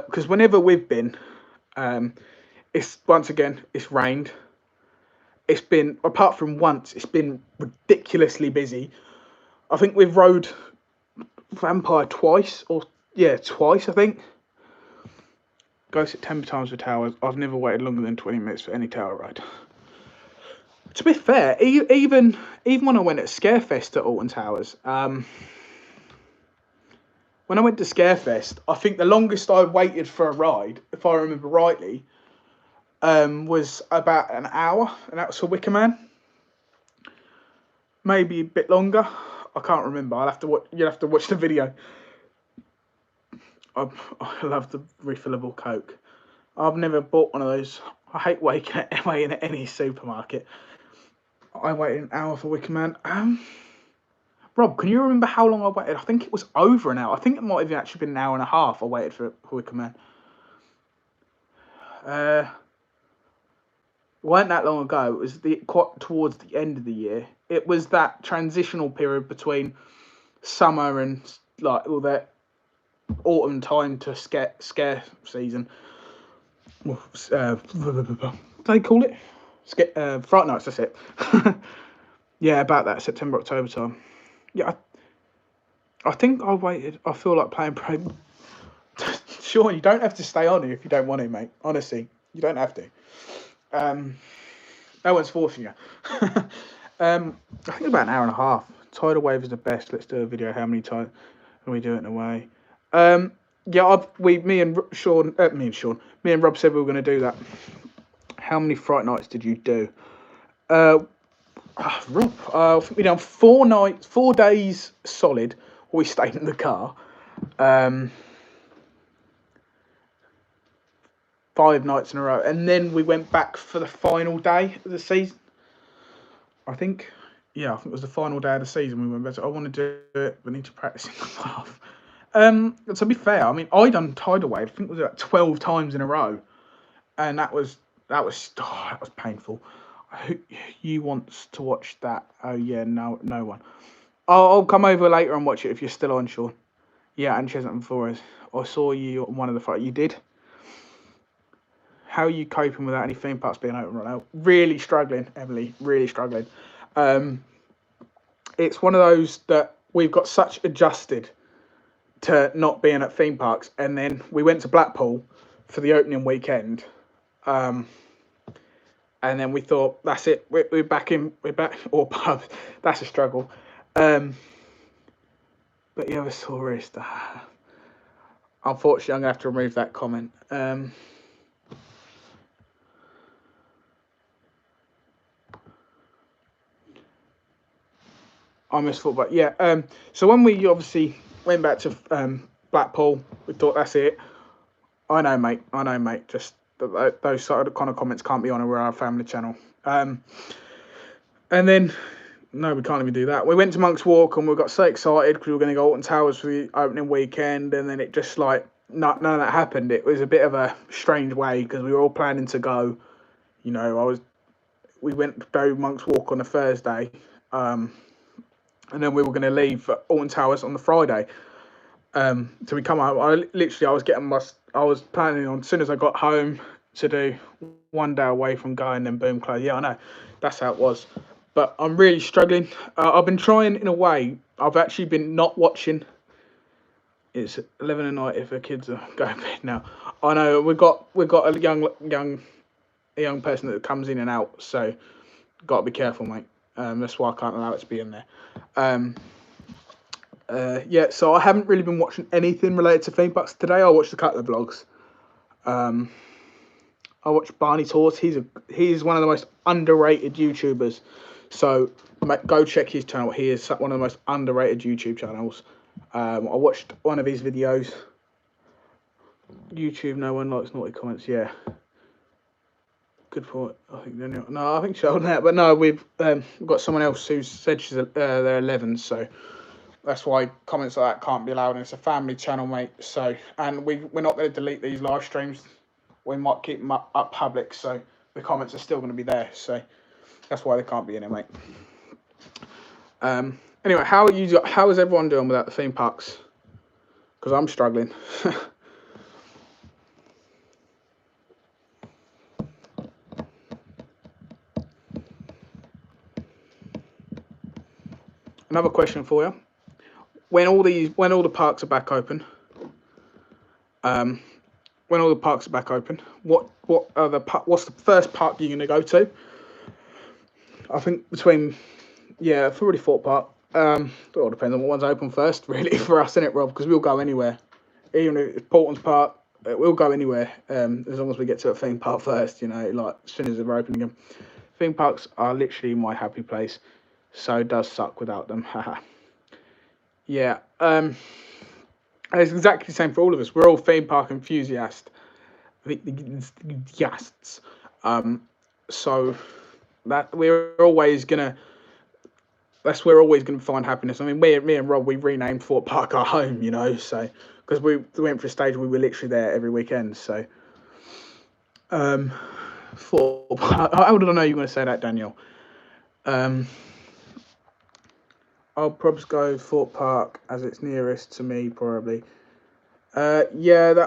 Because whenever we've been, it's rained. It's been, apart from once, it's been ridiculously busy. I think we've rode Vampire twice, I think. Go September times for towers. I've never waited longer than 20 minutes for any tower ride. To be fair, even when I went at Scarefest at Alton Towers, when I went to Scarefest, I think the longest I waited for a ride, if I remember rightly, was about an hour, and that was for Wicker Man. Maybe a bit longer. I can't remember. You'll have to watch the video. I love the refillable Coke. I've never bought one of those. I hate waiting at any supermarket. I waited an hour for Wicker Man. Rob, can you remember how long I waited? I think it was over an hour. I think it might have actually been an hour and a half I waited for Wicker Man. It weren't that long ago. It was quite towards the end of the year. It was that transitional period between summer and like all that autumn time to scare season. What do they call it? Fright Nights, that's it. Yeah, about that September, October time. Yeah, I think I waited. I feel like playing pro. Sean, you don't have to stay on here if you don't want to, mate. Honestly, you don't have to. No one's forcing you. I think about an hour and a half. Tidal wave is the best. Let's do a video. How many times can we do it in a way? Yeah, me and Rob said we were going to do that. How many Fright Nights did you do? Rob, I think we done 4 days solid. We stayed in the car. 5 nights in a row, and then we went back for the final day of the season. I think it was the final day of the season. We went back. I want to do it, but need to practice in the path. To be fair, I mean, I done Tidal Wave. I think it was about 12 times in a row, and that was painful. Who wants to watch that? Oh yeah, no one. I'll come over later and watch it if you're still on, Sean. Yeah, and Cheshunt and Flores. I saw you on one of the fights. You did. How are you coping without any theme parks being open right now? Really struggling, Emily. Really struggling. It's one of those that we've got such adjusted to not being at theme parks, and then we went to Blackpool for the opening weekend, and then we thought that's it. We're back. Or pub. That's a struggle. But yeah, the tourist. Unfortunately, I'm gonna have to remove that comment. I miss football. Yeah. So when we obviously went back to Blackpool, we thought that's it. I know, mate. Just those sort of kind of comments can't be on our family channel. And then, no, we can't even do that. We went to Monk's Walk and we got so excited because we were going to go Alton Towers for the opening weekend, and then it just like none of that happened. It was a bit of a strange way because we were all planning to go. You know, we went to go Monk's Walk on a Thursday, and then we were going to leave for Alton Towers on the Friday. So we come home. I was planning on, as soon as I got home, to do one day away from going, and boom, close. Yeah, I know, that's how it was. But I'm really struggling. I've been trying in a way. I've actually been not watching. It's 11 at night if the kids are going to bed now. I know we've got a young person that comes in and out, so got to be careful, mate. That's why I can't allow it to be in there. Yeah, so I haven't really been watching anything related to Themeparks. Today I watched a couple of vlogs. I watched Barney Tours. He's one of the most underrated YouTubers. So go check his channel. He is one of the most underrated YouTube channels. I watched one of his videos. YouTube, no one likes naughty comments. Yeah. Good point. I think I think she's on that, but no, we've got someone else who said they're 11, so that's why comments like that can't be allowed. And it's a family channel, mate. So, and we're not going to delete these live streams. We might keep them up public, so the comments are still going to be there. So that's why they can't be in it, mate. Anyway, how is everyone doing without the theme parks? Because I'm struggling. Another question for you: when all the parks are back open, what's the first park you're going to go to? I think I've already thought park. It all depends on what one's open first, really, for us, innit, Rob? Because we'll go anywhere, even if it's Portland's Park. We'll go anywhere, as long as we get to a theme park first. You know, like as soon as they're open again. Theme parks are literally my happy place, so it does suck without them. Yeah. It's exactly the same for all of us. We're all theme park enthusiasts. So that we're always gonna find happiness. I mean, me and Rob, we renamed Fort Park our home, you know, so because we went for a stage, we were literally there every weekend. So, Fort Park. How did I know you were going to say that, Daniel? I'll probably go Fort Park as it's nearest to me, probably. Yeah,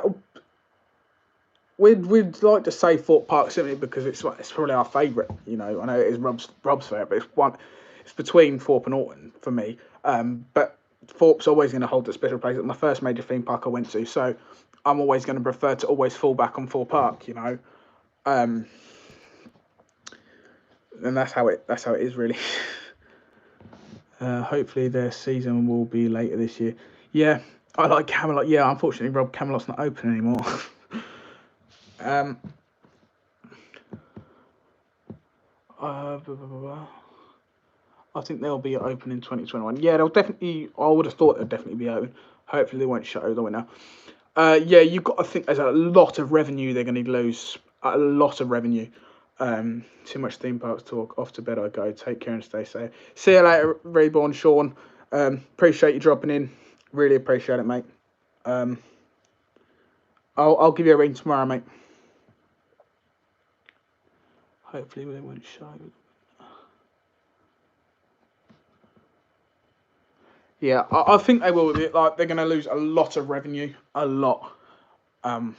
we'd like to say Fort Park simply because it's probably our favourite. You know, I know it is Rob's favourite, but it's between Thorpe and Alton for me. But Thorpe's always going to hold a special place. It's my first major theme park I went to, so I'm always going to prefer to always fall back on Thorpe Park. You know, and that's how it is really. Hopefully their season will be later this year. Yeah, I like Camelot. Yeah, unfortunately, Rob, Camelot's not open anymore. I think they'll be open in 2021. Yeah, they'll definitely. I would have thought they'll definitely be open. Hopefully they won't shut over the winter. Yeah, you've got to think there's a lot of revenue they're going to lose. A lot of revenue. Too much theme parks talk. Off to bed I go. Take care and stay safe. See you later, Reborn Sean. Appreciate you dropping in. Really appreciate it, mate. I'll give you a ring tomorrow, mate. Hopefully they won't show. Yeah, I think they will. Like they're going to lose a lot of revenue, a lot. And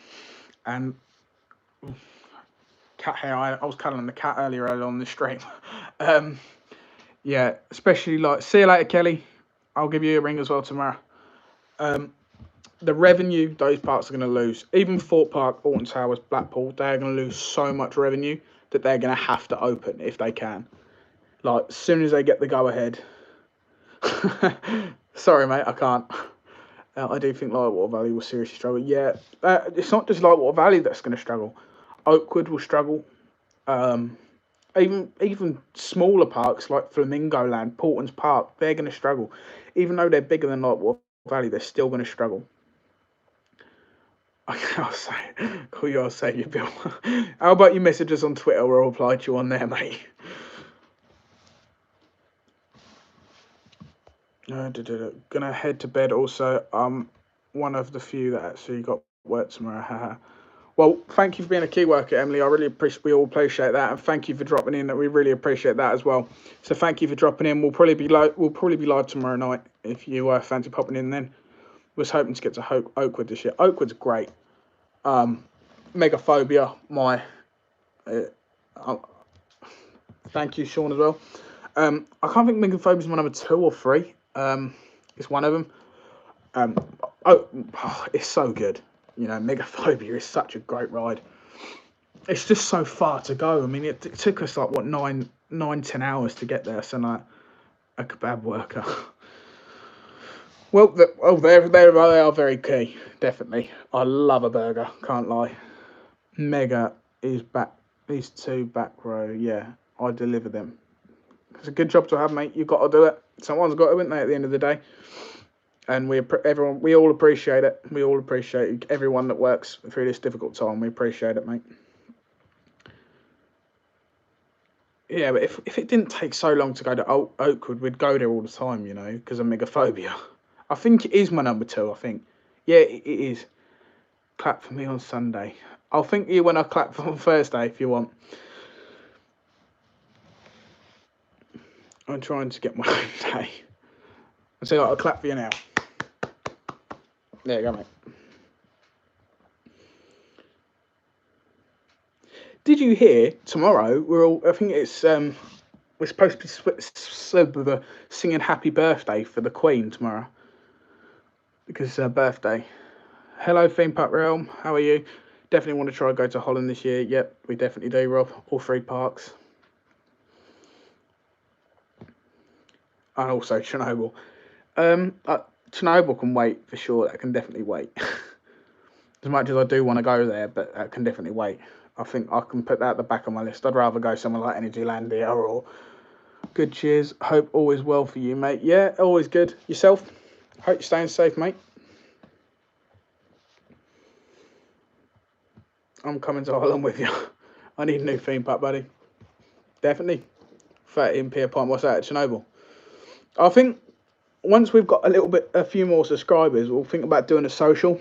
cat hair. I was cuddling the cat earlier on the stream. Yeah, especially like see you later, Kelly. I'll give you a ring as well tomorrow. The revenue those parks are going to lose, even Fort Park, Alton Towers, Blackpool, they're going to lose so much revenue that they're going to have to open if they can. Like as soon as they get the go ahead. Sorry, mate, I can't. I do think Lightwater Valley will seriously struggle. Yeah, it's not just Lightwater Valley that's going to struggle. Oakwood will struggle. Even smaller parks like Flamingo Land, Portland's Park, they're going to struggle. Even though they're bigger than Lightwater Valley, they're still going to struggle. I'll say, call you, I'll save you, Bill. How about you message us on Twitter? We'll reply to you on there, mate. Gonna head to bed also. One of the few that actually got work tomorrow. Well, thank you for being a key worker, Emily. I really appreciate. We all appreciate that, and thank you for dropping in. We really appreciate that as well. So thank you for dropping in. We'll probably be live. We'll probably be live tomorrow night if you fancy popping in. Then was hoping to get to Oakwood this year. Oakwood's great. Megaphobia. Thank you, Sean, as well. I can't think Megaphobia is my number 2 or 3. It's one of them. It's so good. You know, Megaphobia is such a great ride. It's just so far to go. I mean, it took us like what 10 hours to get there. So like a kebab worker. Well, they are very key. Definitely, I love a burger. Can't lie. Mega is back. These 2 back row. Yeah, I deliver them. It's a good job to have, mate. You've got to do it. Someone's got to, haven't they, at the end of the day? And we all appreciate it. We all appreciate everyone that works through this difficult time. We appreciate it, mate. Yeah, but if it didn't take so long to go to Oakwood, we'd go there all the time, you know, because of Megaphobia. I think it is my number 2, I think. Yeah, it is. Clap for me on Sunday. I'll think you when I clap on Thursday if you want. I'm trying to get my own day. So I'll clap for you now. There you go, mate. Did you hear tomorrow? I think it's we're supposed to be singing "Happy Birthday" for the Queen tomorrow because it's her birthday. Hello, Theme Park Realm. How are you? Definitely want to try and go to Holland this year. Yep, we definitely do, Rob. All 3 parks. And also Chernobyl. Chernobyl can wait for sure. That can definitely wait. As much as I do want to go there, but that can definitely wait. I think I can put that at the back of my list. I'd rather go somewhere like Energylandia or good cheers. Hope all is well for you, mate. Yeah, always good. Yourself? Hope you're staying safe, mate. I'm coming to Holland with you. I need a new theme park, buddy. Definitely. 13p a pint. What's that at Chernobyl? I think once we've got a few more subscribers, we'll think about doing a social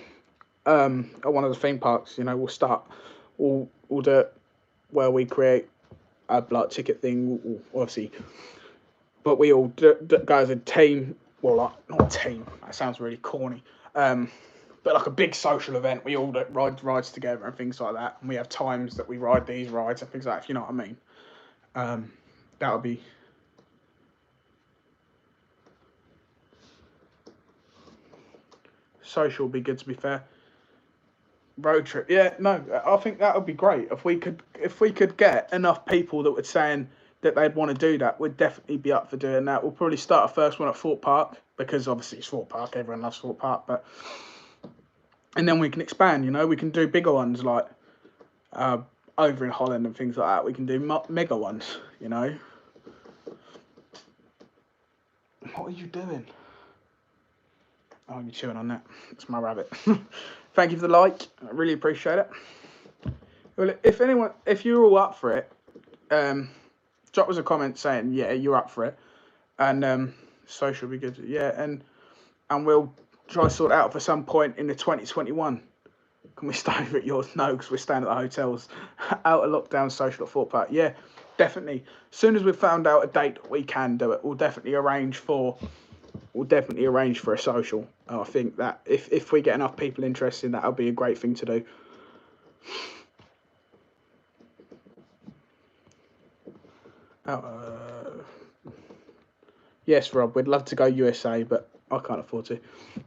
at one of the theme parks. You know, we'll do it where we create a like ticket thing, obviously, but we all go as a team. Well, like not a team. That sounds really corny. But like a big social event. We all ride rides together and things like that. And we have times that we ride these rides and things like that. If you know what I mean. That would be. Social would be good, to be fair. Road trip, yeah, no, I think that would be great if we could get enough people that were saying that they'd want to do that. We'd definitely be up for doing that. We'll probably start a first one at Fort Park because obviously it's Fort Park. Everyone loves Fort Park, and then we can expand. You know, we can do bigger ones like over in Holland and things like that. We can do mega ones. You know. What are you doing? Oh, you're chewing on that. It's my rabbit. Thank you for the like. I really appreciate it. Well, if you're all up for it, drop us a comment saying, yeah, you're up for it. And social will be good. Yeah, and we'll try to sort it out for some point in the 2021. Can we stay over at yours? No, because we're staying at the hotels. Out of lockdown, social at Fort Park. Yeah, definitely. As soon as we've found out a date, we can do it. We'll definitely arrange for a social. I think that if we get enough people interested, that'll be a great thing to do. Yes, Rob, we'd love to go USA, but I can't afford to.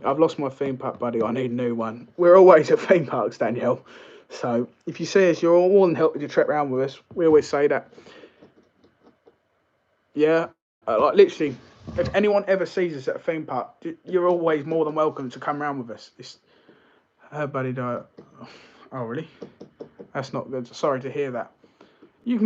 I've lost my theme park buddy. I need a new one. We're always at theme parks, Danielle. So if you see us, you're all more than help with your trip around with us. We always say that. Yeah, like literally, if anyone ever sees us at a theme park, you're always more than welcome to come around with us. Her buddy died. Oh, really? That's not good. Sorry to hear that. You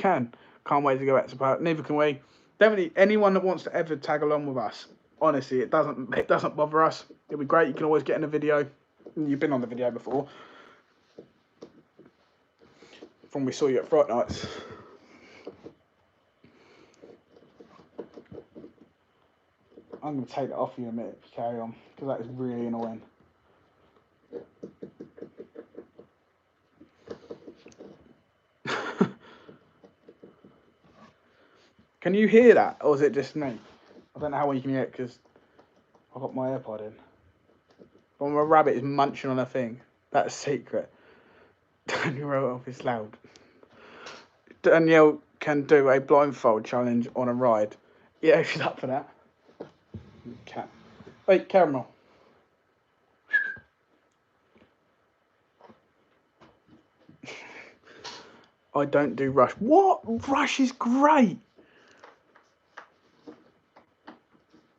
can. Can't wait to go back to park. Neither can we. Definitely, anyone that wants to ever tag along with us, honestly, it doesn't bother us. It'd be great. You can always get in a video. You've been on the video before. From we saw you at Fright Nights. I'm going to take that off you in a minute if you carry on, because that is really annoying. Can you hear that, or is it just me? I don't know how well you can hear it, because I've got my AirPod in. But my rabbit is munching on a thing. That's a secret. Daniel wrote off, it's loud. Danielle can do a blindfold challenge on a ride. Yeah, she's up for that. Cat. Wait, caramel. I don't do Rush. What? Rush is great.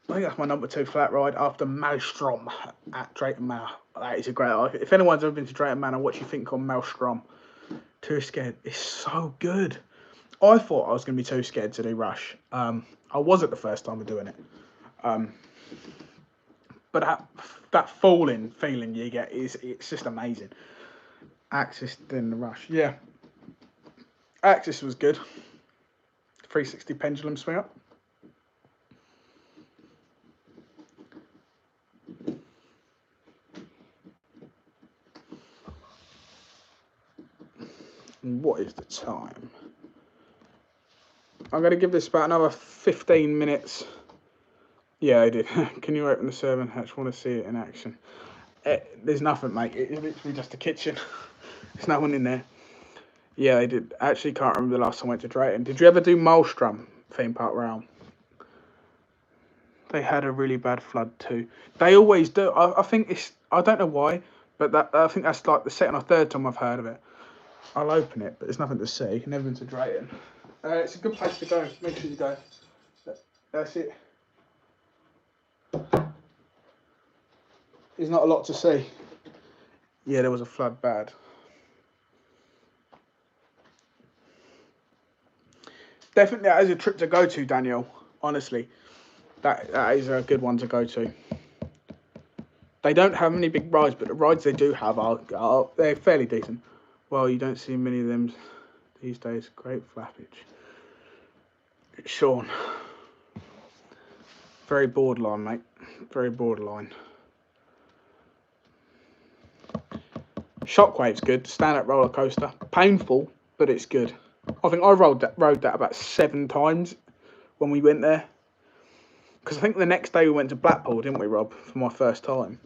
I think that's my number 2 flat ride after Maelstrom at Drayton Manor. That is a great ride. If anyone's ever been to Drayton Manor, what do you think on Maelstrom? Too Scared. It's so good. I thought I was going to be too scared to do Rush. I wasn't the first time of doing it. But that falling feeling you get it's just amazing. Axis then the Rush. Yeah. Axis was good. 360 pendulum swing up. And what is the time? I'm going to give this about another 15 minutes. Yeah, I did. Can you open the servant hatch? Want to see it in action. There's nothing, mate. It's literally just a kitchen. There's no one in there. Yeah, I did. Actually, can't remember the last time I went to Drayton. Did you ever do Maelstrom theme park realm? They had a really bad flood too. They always do. I think it's. I don't know why, but I think that's like the second or third time I've heard of it. I'll open it, but there's nothing to see. Never been to Drayton. It's a good place to go. Make sure you go. That's it. There's not a lot to see. Yeah, there was a flood bad. Definitely, that is a trip to go to, Daniel. Honestly, that is a good one to go to. They don't have many big rides, but the rides they do have are they're fairly decent. Well, you don't see many of them these days. Great flappage. Sean. Very borderline, mate. Very borderline. Shockwave's good. Stand-up roller coaster. Painful, but it's good. I think I rode that about 7 times when we went there. Because I think the next day we went to Blackpool, didn't we, Rob, for my first time?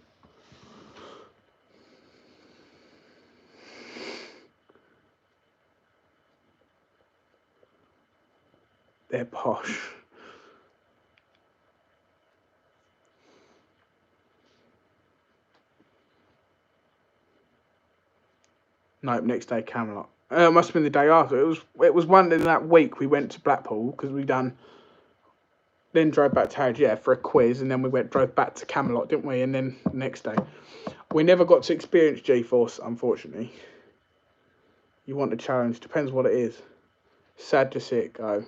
They're posh. Nope, next day Camelot. It must have been the day after. It was one in that week we went to Blackpool because we then drove back to Harrogate for a quiz, and then we drove back to Camelot, didn't we? And then the next day, we never got to experience G-Force, unfortunately. You want a challenge? Depends what it is. Sad to see it go.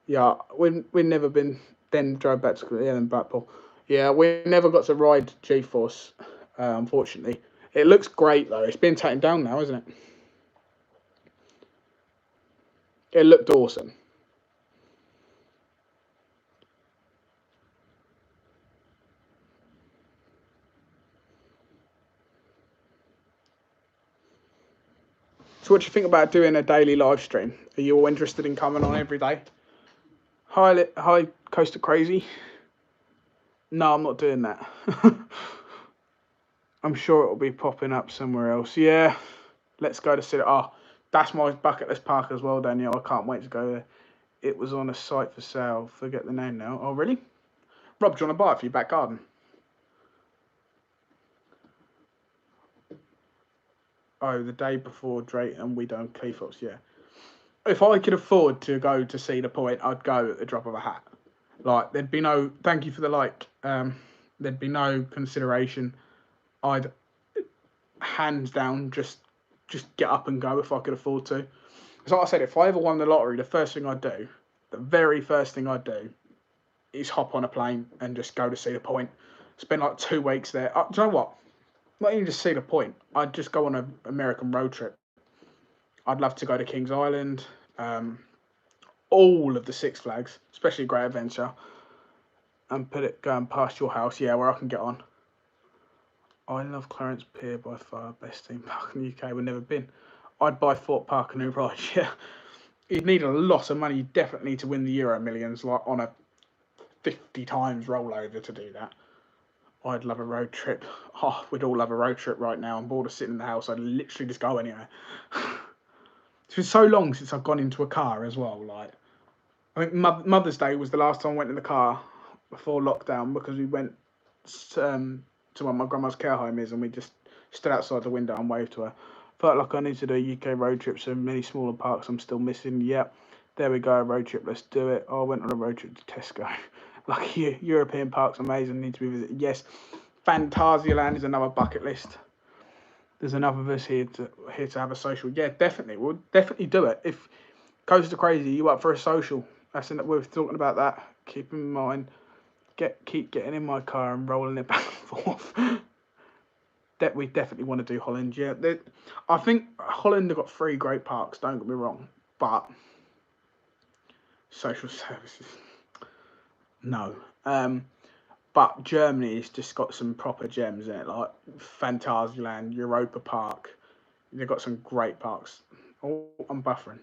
Yeah, we've never been. Then drove back to then Blackpool. Yeah, we never got to ride G-Force, unfortunately. It looks great though. It's been taken down now, isn't it? It looked awesome. So what do you think about doing a daily live stream? Are you all interested in coming on every day? Hi, Coaster Crazy. No, I'm not doing that. I'm sure it'll be popping up somewhere else. Yeah, let's go to City. Oh, that's my bucket list park as well, Daniel. I can't wait to go there. It was on a site for sale. Forget the name now. Oh, really? Rob, do you want to buy it for your back garden? Oh, the day before Drayton, we done Cleethorpes, yeah. If I could afford to go to see the point, I'd go at the drop of a hat. Like, there'd be no, thank you for the like, there'd be no consideration. I'd, hands down, just get up and go if I could afford to. Because like I said, if I ever won the lottery, the very first thing I'd do is hop on a plane and just go to see the point. Spend like 2 weeks there. Do you know what? not even just see the point. I'd just go on an American road trip. I'd love to go to Kings Island, all of the Six Flags, especially Great Adventure, and going past your house, yeah, where I can get on. I love Clarence Pier, by far best theme park in the UK. We've never been. I'd buy Thorpe Park and New Ride. Yeah, you'd need a lot of money. You definitely need to win the Euro Millions, like on a 50 times rollover to do that. I'd love a road trip. Oh, we'd all love a road trip right now. I'm bored of sitting in the house. I'd literally just go anywhere. It's been so long since I've gone into a car as well. Like, I think Mother's Day was the last time I went in the car before lockdown, because we went to where my grandma's care home is, and we just stood outside the window and waved to her. Felt like I need to do a UK road trip, so many smaller parks I'm still missing. Yep, there we go, a road trip, let's do it. Oh, I went on a road trip to Tesco. Like, European parks, amazing, need to be visited. Yes, Phantasialand is another bucket list. There's enough of us here to have a social. Yeah, definitely, we'll definitely do it. If Coaster Crazy, you up for a social? We're talking about that. Keep in mind, keep getting in my car and rolling it back and forth. We definitely want to do Holland. Yeah, I think Holland have got 3 great parks. Don't get me wrong, but social services, no. But Germany's just got some proper gems in it, like Phantasialand, Europa Park. They've got some great parks. Oh, I'm buffering.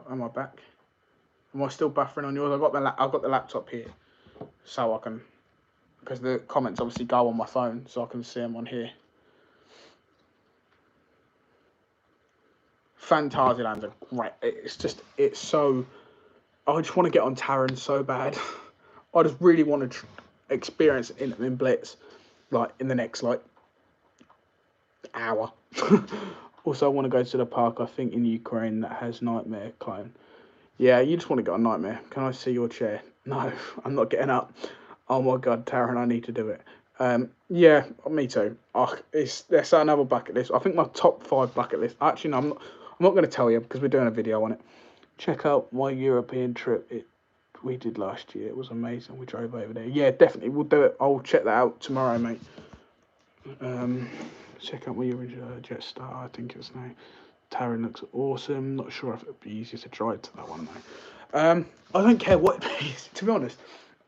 Am I back? Am I still buffering on yours? I've got the laptop here, so I can, because the comments obviously go on my phone, so I can see them on here. Phantasialand's are great. It's so. I just want to get on Taron so bad. I just really want to experience it in Blitz, like in the next hour. Also, I want to go to the park, I think, in Ukraine that has Nightmare Clone. Yeah, you just want to get on Nightmare. Can I see your chair? No, I'm not getting up. Oh my God, Taron, I need to do it. Yeah, me too. That's another bucket list. I think my top 5 bucket list. Actually, no, I'm not going to tell you, because we're doing a video on it. Check out my European trip. We did last year. It was amazing. We drove over there. Yeah, definitely, we'll do it. I'll check that out tomorrow, mate. Check out my European Jetstar. I think it was name. Taron looks awesome. Not sure if it'd be easier to drive to that one though. I don't care what it'd be. To be honest,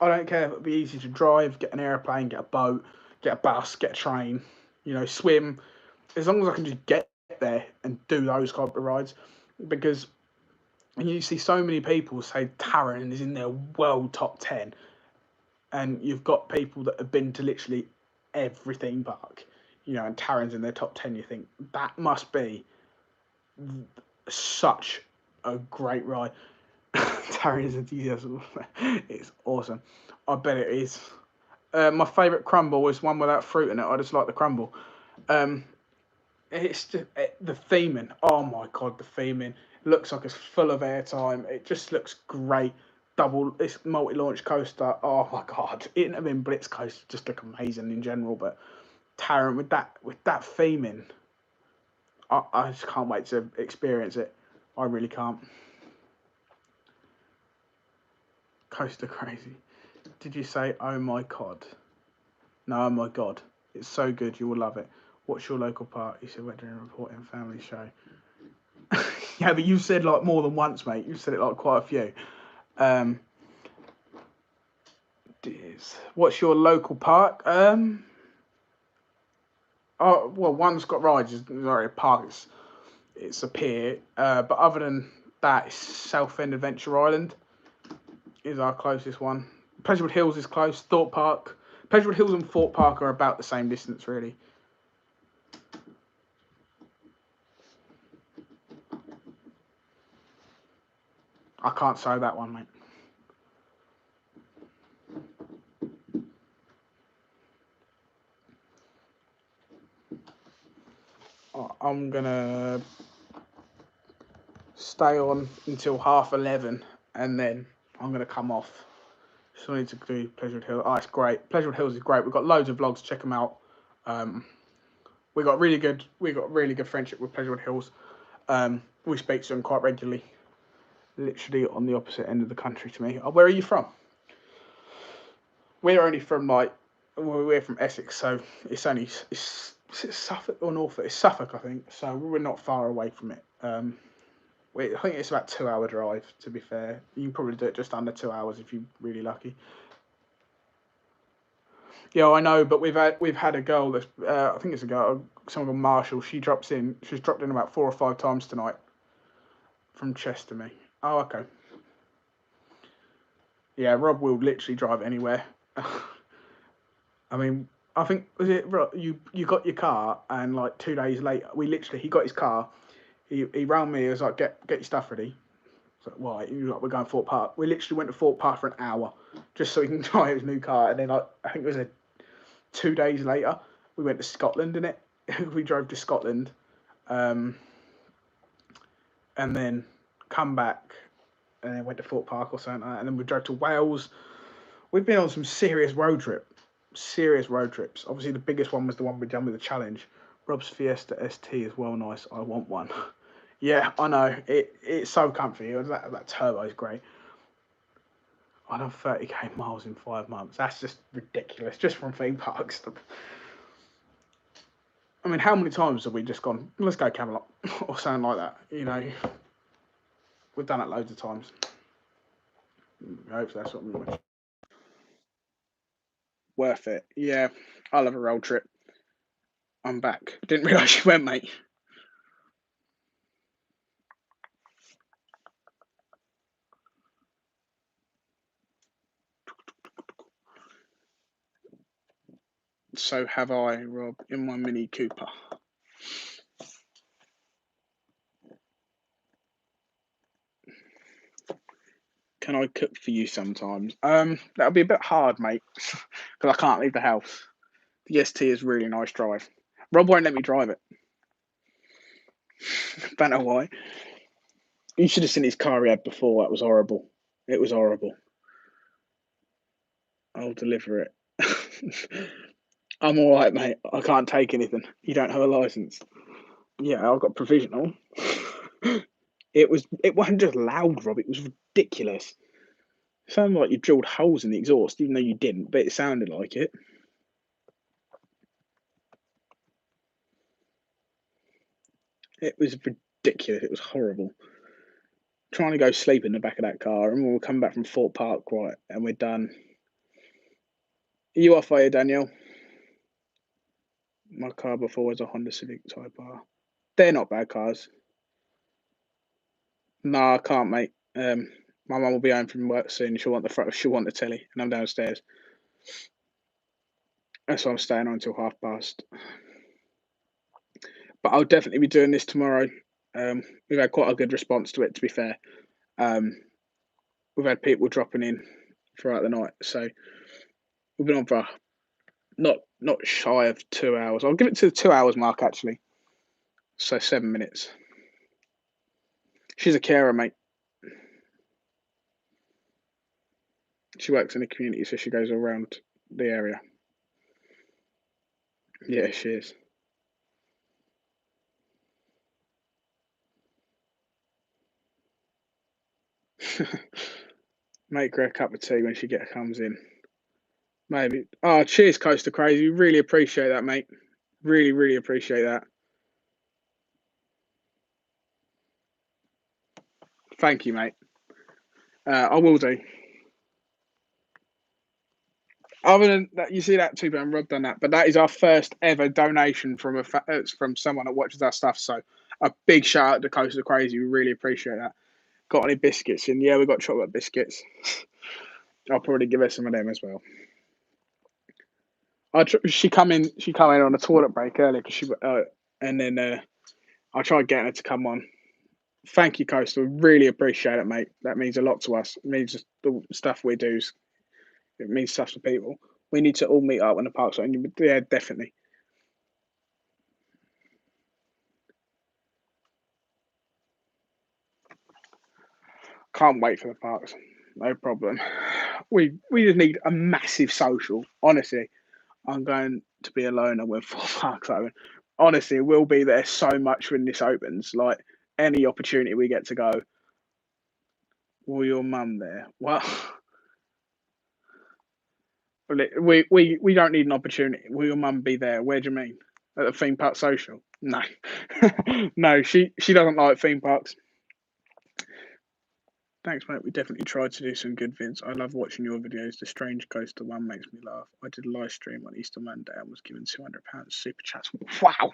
I don't care if it'd be easy to drive, get an airplane, get a boat, get a bus, get a train, swim. As long as I can just get there and do those type of rides, because you see so many people say Taron is in their world top 10, and you've got people that have been to literally every theme park, and Taron's in their top 10. You think that must be such a great ride. Taron's enthusiasm, it's awesome. I bet it is. My favourite crumble is one without fruit in it. I just like the crumble. It's just the theming. Oh my God, the theming looks like it's full of airtime. It just looks great. It's multi-launch coaster. Oh my God, Intamin Blitz coaster just look amazing in general. But Taron with that theming, I just can't wait to experience it. I really can't. Coaster Crazy. Did you say, oh my God? No, oh my God. It's so good, you will love it. What's your local park? You said Wedding Report and Family Show. Yeah, but you said like more than once, mate. You said it like quite a few. What's your local park? Oh, well, one's got rides. It's not a park. It's a pier. But other than that, it's Southend Adventure Island is our closest one. Pleasurewood Hills is close. Thorpe Park. Pleasurewood Hills and Thorpe Park are about the same distance, really. I can't say that one, mate. I'm gonna stay on until 11:30, and then I'm gonna come off. So I need to do Pleasurewood Hills. Oh, it's great. Pleasurewood Hills is great. We've got loads of vlogs. Check them out. We got really good friendship with Pleasurewood Hills. We speak to them quite regularly. Literally on the opposite end of the country to me. Where are you from? We're only from like Well, we're from Essex, so it's only it's Suffolk or Norfolk. It's Suffolk, I think. So we're not far away from it. I think it's about 2 hour drive. To be fair, you can probably do it just under 2 hours if you're really lucky. Yeah, I know, but we've had a girl that's I think it's a girl, someone called Marshall. She's dropped in about 4 or 5 times tonight from Chester. Me. Oh, okay. Yeah, Rob will literally drive anywhere. I mean, I think was it you got your car and like 2 days later, he got his car. He rang me. He was like, get your stuff ready. I was like, why? He was like, we're going to Fort Park. We literally went to Fort Park for an hour just so he can drive his new car. And then like I think it was 2 days later, we went to Scotland in it. We drove to Scotland, um, and then come back, and then went to Fort Park or something like that. And then we drove to Wales. We've been on some serious road trips. Obviously, the biggest one was the one we done with the challenge. Rob's Fiesta ST is well nice. I want one. Yeah, I know. It's so comfy. That turbo is great. I done 30k miles in 5 months. That's just ridiculous. Just from theme parks. I mean, how many times have we just gone, let's go Camelot or something like that? You know, we've done it loads of times. Hopefully that's what we want. Worth it. Yeah, I love a road trip. I'm back. Didn't realise you went, mate. So have I, Rob, in my Mini Cooper. Can I cook for you sometimes? That'll be a bit hard, mate, because I can't leave the house. The ST is really nice drive. Rob won't let me drive it. Don't know why. You should have seen his car he had before. That was horrible. It was horrible. I'll deliver it. I'm all right, mate. I can't take anything. You don't have a license. Yeah, I've got provisional. It wasn't just loud, Rob. It was ridiculous. It sounded like you drilled holes in the exhaust, even though you didn't, but it sounded like it. It was ridiculous. It was horrible. Trying to go sleep in the back of that car, and we'll come back from Fort Park, right, and we're done. Are you off here, Danielle? My car before was a Honda Civic Type R. They're not bad cars. No, I can't, mate. My mum will be home from work soon. She'll want the telly, and I'm downstairs. That's why I'm staying on until past. But I'll definitely be doing this tomorrow. We've had quite a good response to it, to be fair. We've had people dropping in throughout the night, so we've been on for not shy of 2 hours. I'll give it to the 2 hours mark actually. So 7 minutes. She's a carer, mate. She works in the community, so she goes around the area. Yeah, she is. Make her a cup of tea when she comes in. Maybe. Oh, cheers, Coaster Crazy. Really appreciate that, mate. Really, really appreciate that. Thank you, mate. I will do. Other than that, you see that £2 Rob done that, but that is our first ever donation from from someone that watches our stuff. So a big shout out to Coaster Crazy. We really appreciate that. Got any biscuits? And yeah, we got chocolate biscuits. I'll probably give her some of them as well. She come in on a toilet break earlier because and then I tried getting her to come on. Thank you, Coastal. Really appreciate it, mate. That means a lot to us. It means just the stuff we do. It means stuff to people. We need to all meet up when the park's open. Yeah, definitely. Can't wait for the parks. No problem. We just need a massive social. Honestly, I'm going to be alone when four parks open. Honestly, we'll be there so much when this opens. Like any opportunity we get to go. Will your mum there? Well, We don't need an opportunity. Will your mum be there? Where do you mean? At the theme park social? No, no. She doesn't like theme parks. Thanks, mate. We definitely tried to do some good vids. I love watching your videos. The Strange Coaster one makes me laugh. I did a live stream on Easter Monday and was given £200 super chats. Wow,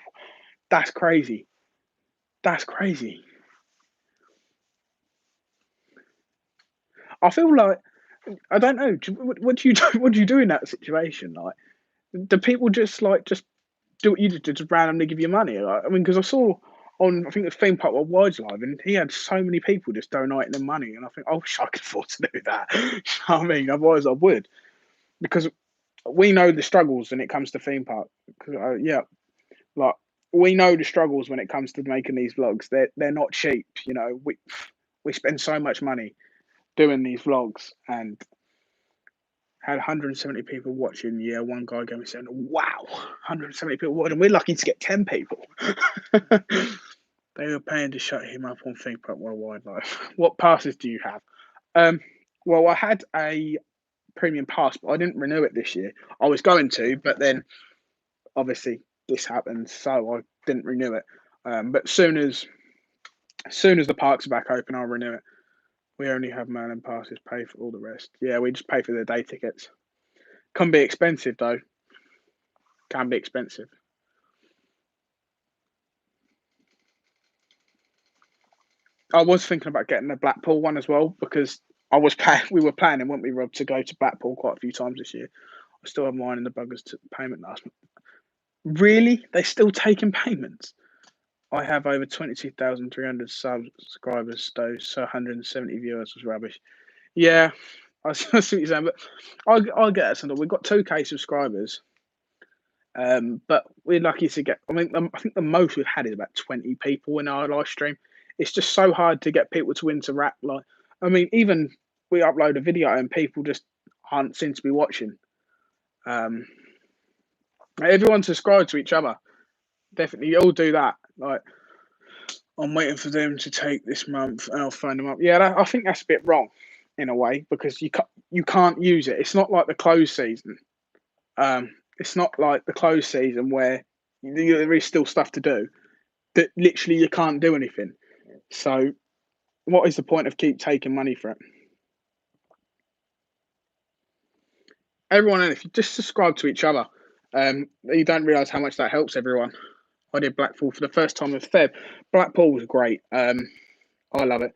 that's crazy. That's crazy. I feel like I don't know. What do you do? What do you do in that situation? Like, do people just do what you did, just randomly give you money? Like, I mean, because I saw on I think the theme park Wide's live, and he had so many people just donating them money, and I think I wish I could afford to do that. You know what I mean? Otherwise, I would, because we know the struggles when it comes to theme park. Yeah, like we know the struggles when it comes to making these vlogs. They're not cheap. You know, we spend so much money doing these vlogs, and had 170 people watching. Yeah, one guy gave me saying, "Wow, 170 people watching. We're lucky to get 10 people." They were paying to shut him up on Themepark Worldwide Life. What passes do you have? Well, I had a premium pass, but I didn't renew it this year. I was going to, but then obviously this happened, so I didn't renew it. But soon as the parks are back open, I'll renew it. We only have Merlin passes, pay for all the rest. Yeah, we just pay for the day tickets. Can be expensive though. Can be expensive. I was thinking about getting the Blackpool one as well because we were planning, weren't we, Rob, to go to Blackpool quite a few times this year. I still have mine in the buggers to payment last month. Really? They're still taking payments? I have over 22,300 subscribers, though, so 170 viewers was rubbish. Yeah, I see what you're saying, but I'll get that something. We've got 2K subscribers, but we're lucky to get. I think the most we've had is about 20 people in our live stream. It's just so hard to get people to interact. Like, I mean, even we upload a video and people just aren't seem to be watching. Um, Everyone subscribe to each other. Definitely, all do that. Like, I'm waiting for them to take this month, and I'll phone them up. Yeah, I think that's a bit wrong, in a way, because you can't use it. It's not like the closed season. It's not like the closed season where there is still stuff to do. That literally you can't do anything. So, what is the point of keep taking money for it? Everyone, if you just subscribe to each other, you don't realise how much that helps everyone. I did Blackpool for the first time in Feb. Blackpool was great. I love it.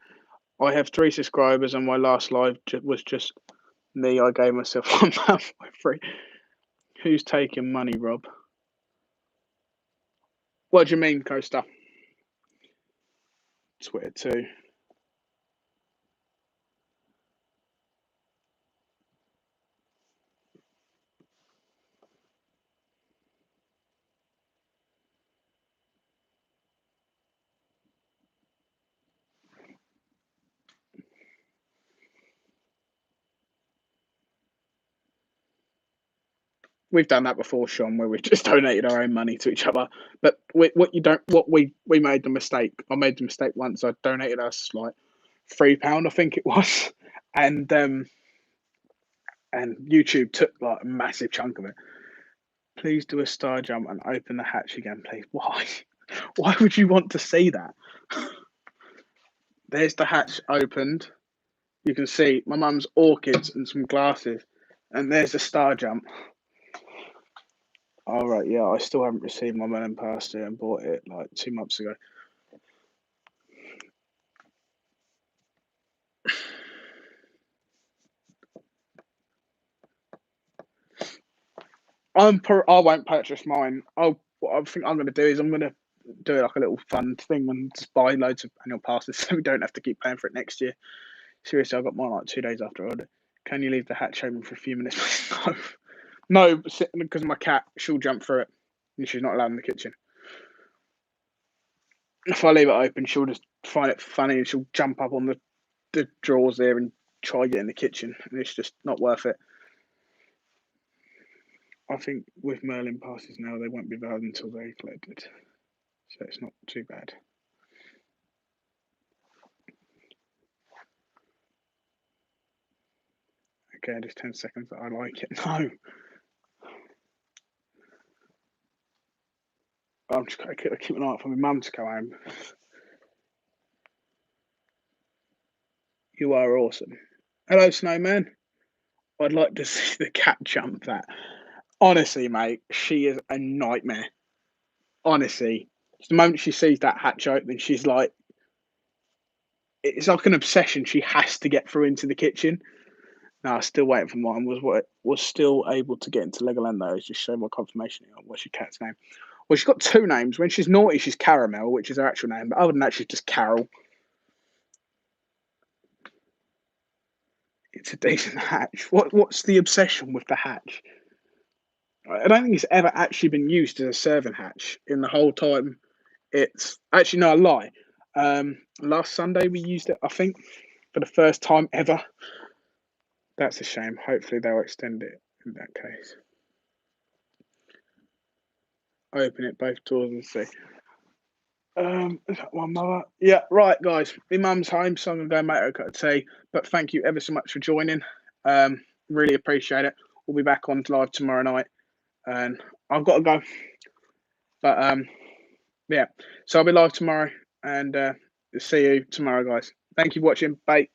I have 3 subscribers, and my last live was just me. I gave myself £1 for free. Who's taking money, Rob? What do you mean, Coaster? Twitter too. We've done that before, Sean, where we've just donated our own money to each other. But we made the mistake. I made the mistake once. I donated us like £3, I think it was, and YouTube took like a massive chunk of it. Please do a star jump and open the hatch again, please. Why? Why would you want to see that? There's the hatch opened. You can see my mum's orchids and some glasses, and there's the star jump. All right, yeah, I still haven't received my melon pasta and bought it like 2 months ago. I won't purchase mine. What I think I'm going to do is I'm going to do like a little fun thing and just buy loads of annual passes so we don't have to keep paying for it next year. Seriously, I got mine like 2 days after I ordered. Can you leave the hatch open for a few minutes? No, because my cat, she'll jump through it and she's not allowed in the kitchen. If I leave it open, she'll just find it funny and she'll jump up on the drawers there and try get in the kitchen, and it's just not worth it. I think with Merlin passes now, they won't be valid until they're collected, so it's not too bad. Okay, just 10 seconds that I like it. No. I'm just going to keep an eye out for my mum to go home. You are awesome. Hello, Snowman. I'd like to see the cat jump that. Honestly, mate, she is a nightmare. Honestly. The moment she sees that hatch open, she's like, it's like an obsession. She has to get through into the kitchen. No, still waiting for mine. Was still able to get into Legoland though. Just show my confirmation. What's your cat's name? Well, she's got two names. When she's naughty, she's Caramel, which is her actual name. But other than that, she's just Carol. It's a decent hatch. What's the obsession with the hatch? I don't think it's ever actually been used as a serving hatch in the whole time. It's actually no, I lie. Last Sunday we used it, I think, for the first time ever. That's a shame. Hopefully they'll extend it in that case. Open it both doors and see. Is that one mother? Yeah, right, guys. My mum's home, so I'm gonna go make her a cup of tea. But thank you ever so much for joining. Really appreciate it. We'll be back on live tomorrow night, and I've got to go. But yeah, so I'll be live tomorrow, and see you tomorrow, guys. Thank you for watching. Bye.